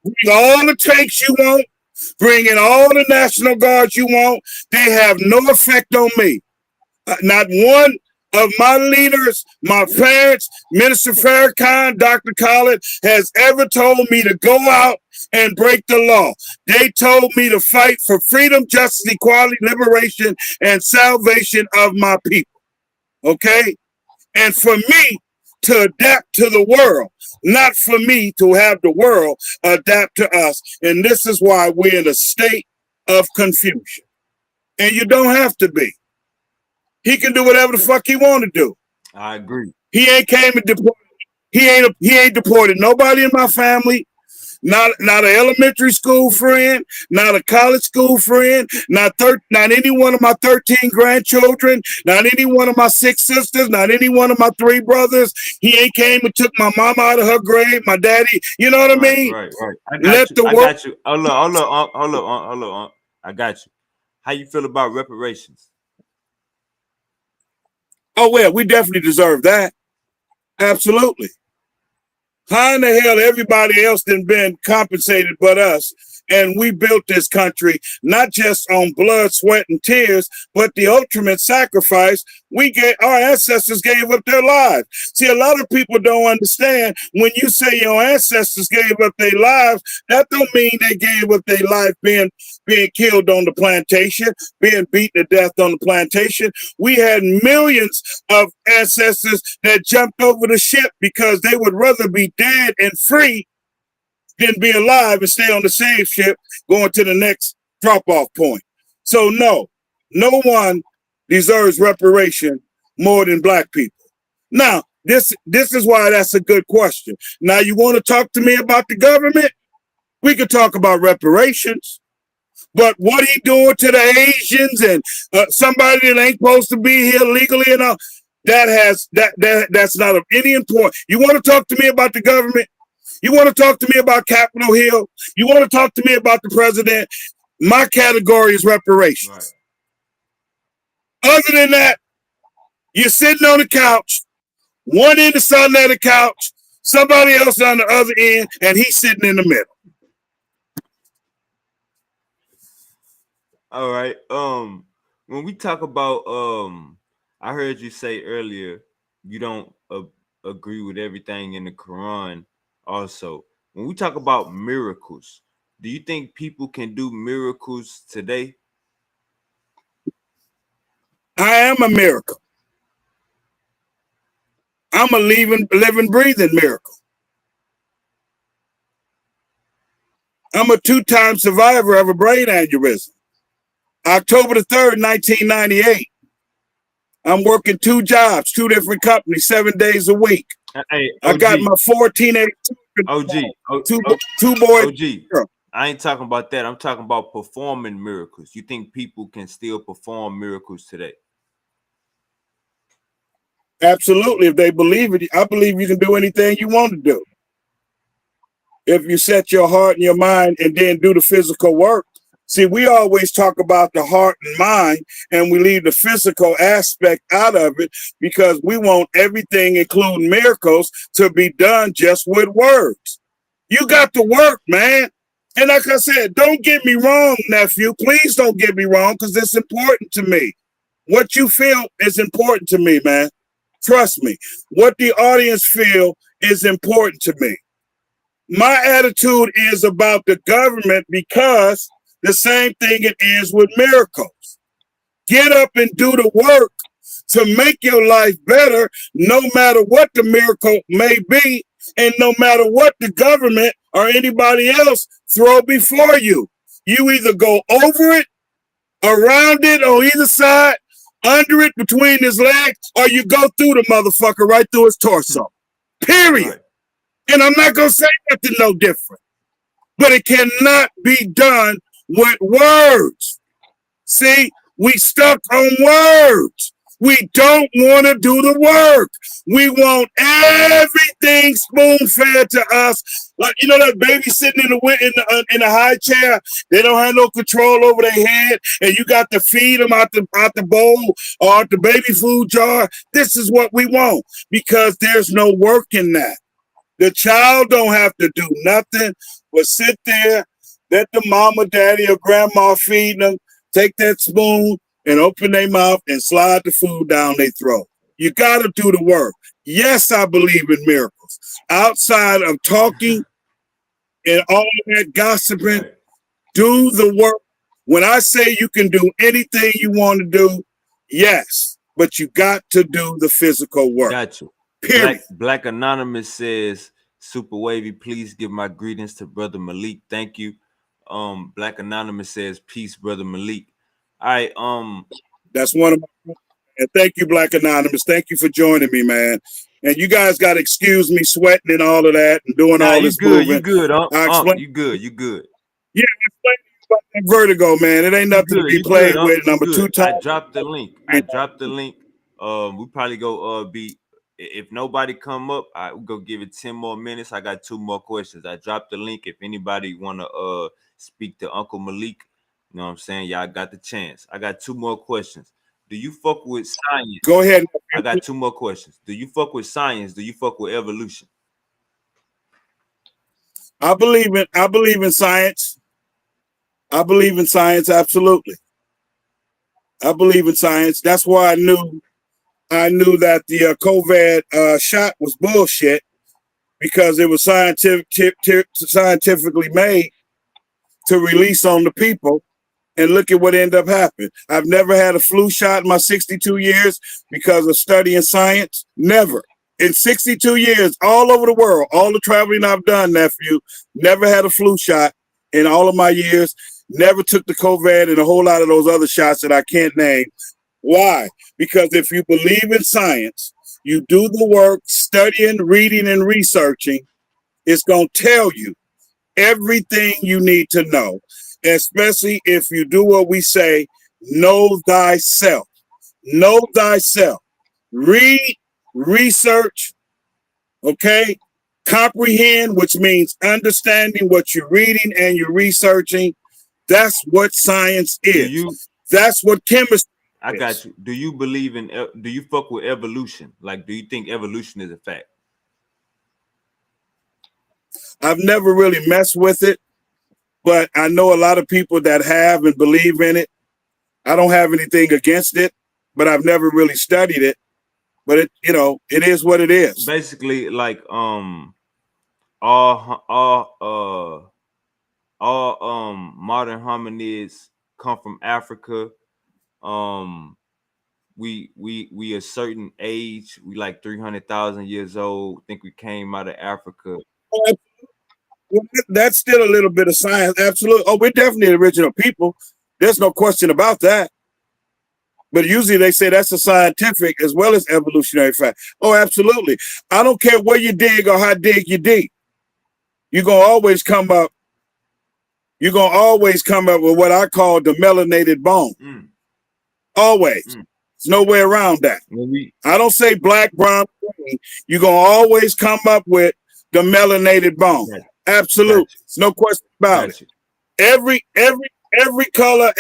Speaker 4: bring all the tanks you want, bring in all the National Guards you want. They have no effect on me. Not one of my leaders, my parents, Minister Farrakhan, Dr. Khaled, has ever told me to go out and break the law. They told me to fight for freedom, justice, equality, liberation, and salvation of my people. Okay? And for me to adapt to the world, not for me to have the world adapt to us. And this is why we're in a state of confusion. And you don't have to be. He can do whatever the fuck he want to do.
Speaker 3: I agree.
Speaker 4: He ain't came and deported. He ain't deported nobody in my family. Not an elementary school friend, not a college school friend, not any one of my 13 grandchildren, not any one of my 6 sisters, not any one of my 3 brothers. He ain't came and took my mama out of her grave, my daddy. You know what I mean?
Speaker 3: Right. I
Speaker 4: Let
Speaker 3: got
Speaker 4: the
Speaker 3: you. I
Speaker 4: work.
Speaker 3: got you. Hold on. I got you. How you feel about reparations?
Speaker 4: Oh, well, we definitely deserve that. Absolutely. How in the hell everybody else done been compensated but us? And we built this country not just on blood, sweat, and tears, but the ultimate sacrifice. Our ancestors gave up their lives. See, a lot of people don't understand when you say your ancestors gave up their lives, that don't mean they gave up their life being killed on the plantation, being beaten to death on the plantation. We had millions of ancestors that jumped over the ship because they would rather be dead and free than be alive and stay on the same ship going to the next drop-off point. So no one deserves reparation more than black people. Now, this is why that's a good question. Now, you want to talk to me about the government? We could talk about reparations. But what he doing to the Asians and somebody that ain't supposed to be here legally and all, that's not of any importance. You want to talk to me about the government? You want to talk to me about Capitol Hill? You want to talk to me about the president? My category is reparations. Right. Other than that, you're sitting on the couch, one end is sitting at the couch, somebody else on the other end, and he's sitting in the middle.
Speaker 3: All right. When we talk about I heard you say earlier you don't agree with everything in the Quran. Also, when we talk about miracles, do you think people can do miracles today?
Speaker 4: I am a miracle. I'm a living, breathing miracle. I'm a 2-time survivor of a brain aneurysm. October the 3rd, 1998. I'm working 2 jobs, 2 different companies, 7 days a week.
Speaker 3: Hey,
Speaker 4: I got my 4 teenage children. Two boys.
Speaker 3: OG. I ain't talking about that. I'm talking about performing miracles. You think people can still perform miracles today?
Speaker 4: Absolutely. If they believe it, I believe you can do anything you want to do. If you set your heart and your mind and then do the physical work. See, we always talk about the heart and mind, and we leave the physical aspect out of it because we want everything, including miracles, to be done just with words. You got to work, man. And like I said, don't get me wrong, nephew. Please don't get me wrong, because it's important to me. What you feel is important to me, man. Trust me. What the audience feel is important to me. My attitude is about the government because the same thing it is with miracles. Get up and do the work to make your life better, no matter what the miracle may be, and no matter what the government or anybody else throw before you. You either go over it, around it, on either side, under it, between his legs, or you go through the motherfucker right through his torso. Period. Right. And I'm not going to say nothing no different. But it cannot be done with words. See, we stuck on words. We don't want to do the work. We want everything spoon-fed to us. Like, you know that baby sitting in the high chair? They don't have no control over their head, and you got to feed them out the bowl or out the baby food jar. This is what we want because there's no work in that. The child don't have to do nothing but sit there, let the mama, daddy, or grandma feed them, take that spoon and open their mouth and slide the food down their throat. You got to do the work. Yes, I believe in miracles. Outside of talking and all that gossiping, do the work. When I say you can do anything you want to do, yes, but you got to do the physical work.
Speaker 3: Got you.
Speaker 4: Period.
Speaker 3: Black Anonymous says, Super Wavy, please give my greetings to Brother Malik. Thank you. Black Anonymous says, peace, Brother Malik. All right.
Speaker 4: That's one of my. And thank you, Black Anonymous. Thank you for joining me, man. And you guys got to excuse me sweating and all of that and doing
Speaker 3: Nah,
Speaker 4: all
Speaker 3: you
Speaker 4: this
Speaker 3: good. You
Speaker 4: moving.
Speaker 3: good.
Speaker 4: I explained.
Speaker 3: You good. You good.
Speaker 4: Yeah, I explained about that vertigo, man. It ain't
Speaker 3: You
Speaker 4: nothing to
Speaker 3: good.
Speaker 4: be
Speaker 3: You good.
Speaker 4: played with. And
Speaker 3: You
Speaker 4: I'm a
Speaker 3: good. I
Speaker 4: two-time.
Speaker 3: dropped the link. I dropped the link. We probably go be if nobody come up, I will go give it 10 more minutes. I got 2 more questions. I dropped the link. If anybody wanna speak to Uncle Malik, you know what I'm saying? Y'all got the chance. I got 2 more questions. Do you fuck with science?
Speaker 4: Go ahead.
Speaker 3: I got 2 more questions. Do you fuck with science? Do you fuck with evolution?
Speaker 4: I believe in science. I believe in science. Absolutely. I believe in science. That's why I knew that the COVID shot was bullshit because it was scientifically made to release on the people. And look at what ended up happening. I've never had a flu shot in my 62 years because of studying science. Never. In 62 years, all over the world, all the traveling I've done, nephew, never had a flu shot in all of my years. Never took the COVID and a whole lot of those other shots that I can't name. Why? Because if you believe in science, you do the work, studying, reading, and researching, it's going to tell you everything you need to know, especially if you do what we say, know thyself. Know thyself. Read, research, okay? Comprehend, which means understanding what you're reading and you're researching. That's what science is. That's what chemistry
Speaker 3: I got you. Do you believe in do you fuck with evolution? Like, do you think evolution is a fact?
Speaker 4: I've never really messed with it, but I know a lot of people that have and believe in it. I don't have anything against it, but I've never really studied it. But it, it is what it is.
Speaker 3: Basically, like all modern hominids come from Africa. We a certain age. We like 300,000 years old. Think we came out of Africa.
Speaker 4: Well, that's still a little bit of science. Absolutely. Oh, we're definitely the original people. There's no question about that. But usually they say that's a scientific as well as evolutionary fact. Oh, absolutely. I don't care where you dig or how deep you dig. You're going to always come up. You're going to always come up with what I call the melanated bone. Always. There's no way around that. I don't say black, brown, green. You're going to always come up with the melanated bone. Right. Absolutely. No question about it. Every color,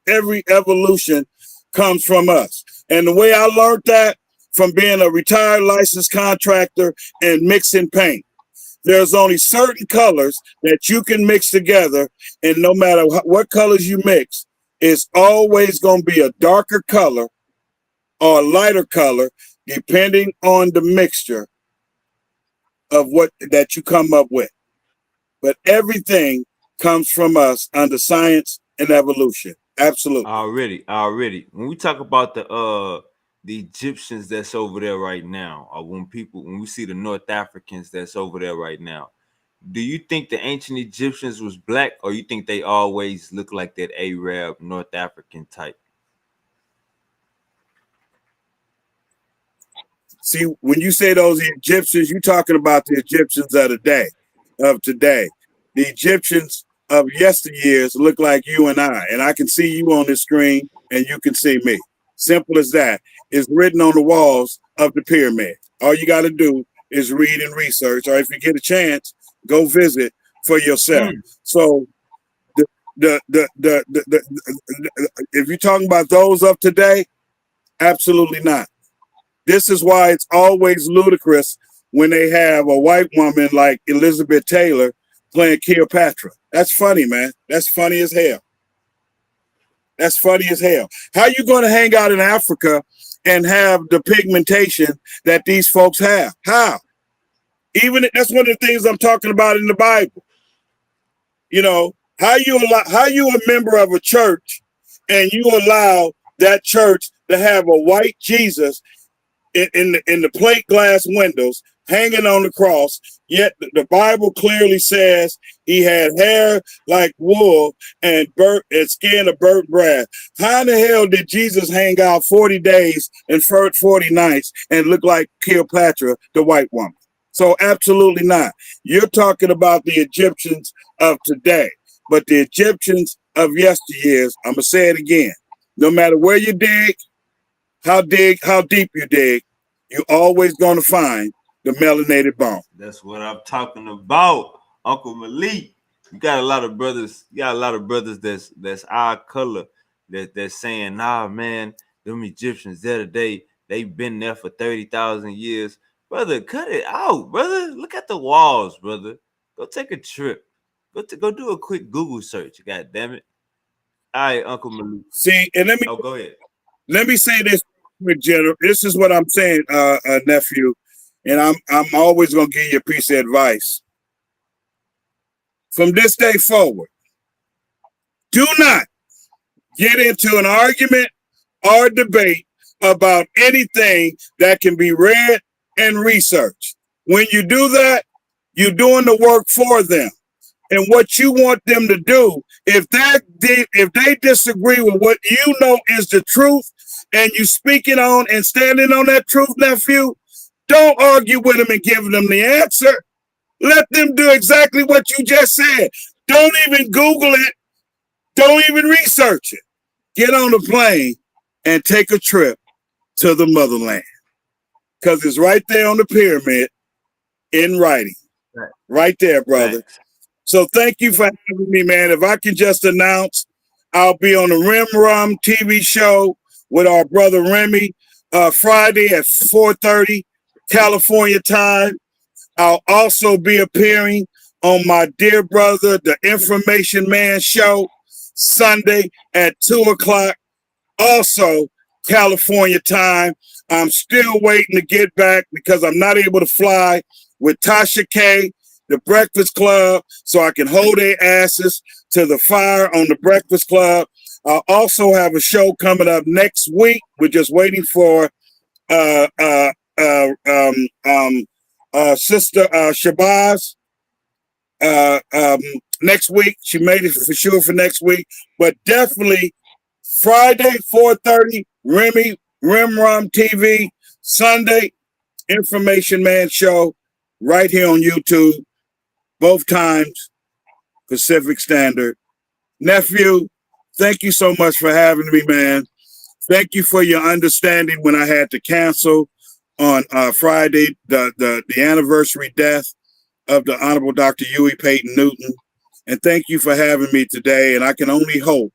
Speaker 4: every evolution comes from us. And the way I learned that from being a retired licensed contractor and mixing paint. There's only certain colors that you can mix together, and no matter what colors you mix, it's always going to be a darker color or a lighter color, depending on the mixture of what that you come up with. But everything comes from us under science and evolution. Absolutely.
Speaker 3: Already. When we talk about the Egyptians that's over there right now, or when we see the North Africans that's over there right now, do you think the ancient Egyptians was black, or you think they always look like that Arab North African type?
Speaker 4: See, when you say those Egyptians, you're talking about the Egyptians of today. The Egyptians of yesteryears look like you and I can see you on the screen and you can see me. Simple as that. It's written on the walls of the pyramid. All you got to do is read and research, or if you get a chance, go visit for yourself. So if you're talking about those of today, absolutely not. This is why it's always ludicrous when they have a white woman like Elizabeth Taylor playing Cleopatra. That's funny, man. That's funny as hell. That's funny as hell. How you going to hang out in Africa and have the pigmentation that these folks have? How? Even that's one of the things I'm talking about in the Bible. How you a member of a church and you allow that church to have a white Jesus in the plate glass windows, hanging on the cross. Yet the Bible clearly says he had hair like wool and skin of burnt brass. How in the hell did Jesus hang out 40 days and 40 nights and look like Cleopatra, the white woman? So absolutely not. You're talking about the Egyptians of today, but the Egyptians of yesteryears, I'm gonna say it again. No matter where you dig, how deep you dig, you're always gonna find the melanated bone.
Speaker 3: That's what I'm talking about, Uncle Malik. You got a lot of brothers. You got a lot of brothers that's our color that's saying, nah, man, them Egyptians there today, they've been there for 30,000 years. Brother, cut it out, brother. Look at the walls, brother. Go take a trip. Go do a quick Google search. God damn it. All right, Uncle Malik.
Speaker 4: See, and
Speaker 3: go ahead.
Speaker 4: Let me say this, General. This is what I'm saying, nephew, and I'm always gonna give you a piece of advice. From this day forward, do not get into an argument or debate about anything that can be read and researched. When you do that, you're doing the work for them. And what you want them to do, if they disagree with what you know is the truth, and you speaking on and standing on that truth, nephew, don't argue with them and give them the answer. Let them do exactly what you just said. Don't even Google it. Don't even research it. Get on a plane and take a trip to the motherland, because it's right there on the pyramid in writing. Right there, brother.
Speaker 3: Right.
Speaker 4: So thank you for having me, man. If I can just announce, I'll be on the Rim Rum TV show with our brother Remy Friday at 4:30 California time. I'll also be appearing on my dear brother, the Information Man show, Sunday at 2 o'clock, also California time. I'm still waiting to get back because I'm not able to fly with Tasha K, the Breakfast Club, so I can hold their asses to the fire on the Breakfast Club. I'll also have a show coming up next week. We're just waiting for Sister Shabazz. Next week, she made it for sure for next week, but definitely Friday 4:30 Rim Rum TV, Sunday Information Man show right here on YouTube, both times Pacific Standard. Nephew, thank you so much for having me, man. Thank you for your understanding when I had to cancel on Friday the anniversary death of the Honorable Dr. Huey Peyton Newton. And thank you for having me today. And I can only hope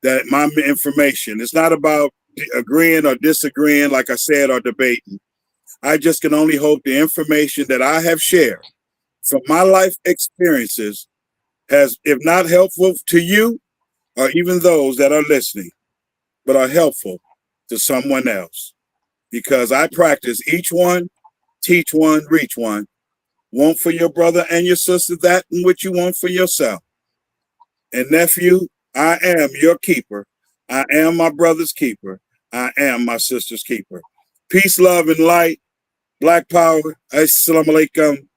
Speaker 4: that my information, it's not about agreeing or disagreeing, like I said, or debating. I just can only hope the information that I have shared from my life experiences has, if not helpful to you or even those that are listening, but are helpful to someone else. Because I practice each one, teach one, reach one. Want for your brother and your sister that in which you want for yourself. And nephew, I am your keeper. I am my brother's keeper. I am my sister's keeper. Peace, love, and light. Black power. Assalamu alaikum.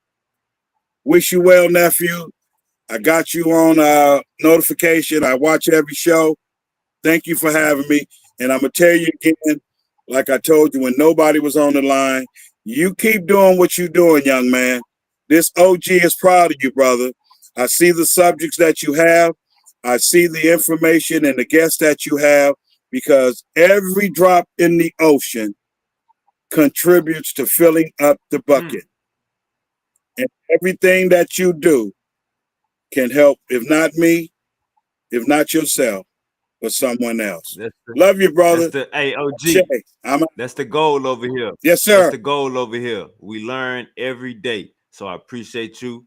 Speaker 4: Wish you well, nephew. I got you on notification. I watch every show. Thank you for having me. And I'm going to tell you again, like I told you when nobody was on the line, you keep doing what you're doing, young man. This OG is proud of you, brother. I see the subjects that you have. I see the information and the guests that you have, because every drop in the ocean contributes to filling up the bucket. And everything that you do can help, if not me, if not yourself, but someone else. Love you, brother.
Speaker 3: Hey, OG. That's the goal over here.
Speaker 4: Yes, sir.
Speaker 3: That's the goal over here. We learn every day. So I appreciate you.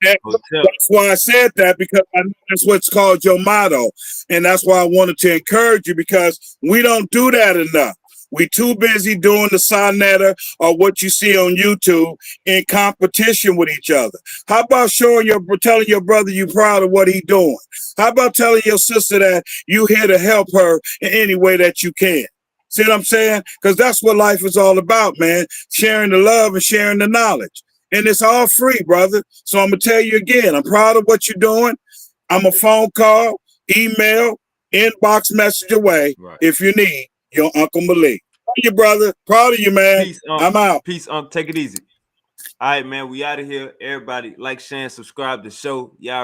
Speaker 4: That's why I said that, because I know that's what's called your motto. And that's why I wanted to encourage you, because we don't do that enough. We too busy doing the sonetta or what you see on YouTube in competition with each other. How about telling your brother you proud of what he doing? How about telling your sister that you here to help her in any way that you can? See what I'm saying? Because that's what life is all about, man. Sharing the love and sharing the knowledge. And it's all free, brother. So I'm going to tell you again, I'm proud of what you're doing. I'm a phone call, email, inbox message away if you need your Uncle Malik. Thank you, brother. Proud of you, man.
Speaker 3: Peace,
Speaker 4: I'm out.
Speaker 3: Peace, Take it easy. All right, man. We out of here. Everybody like, share, and subscribe to the show. Y'all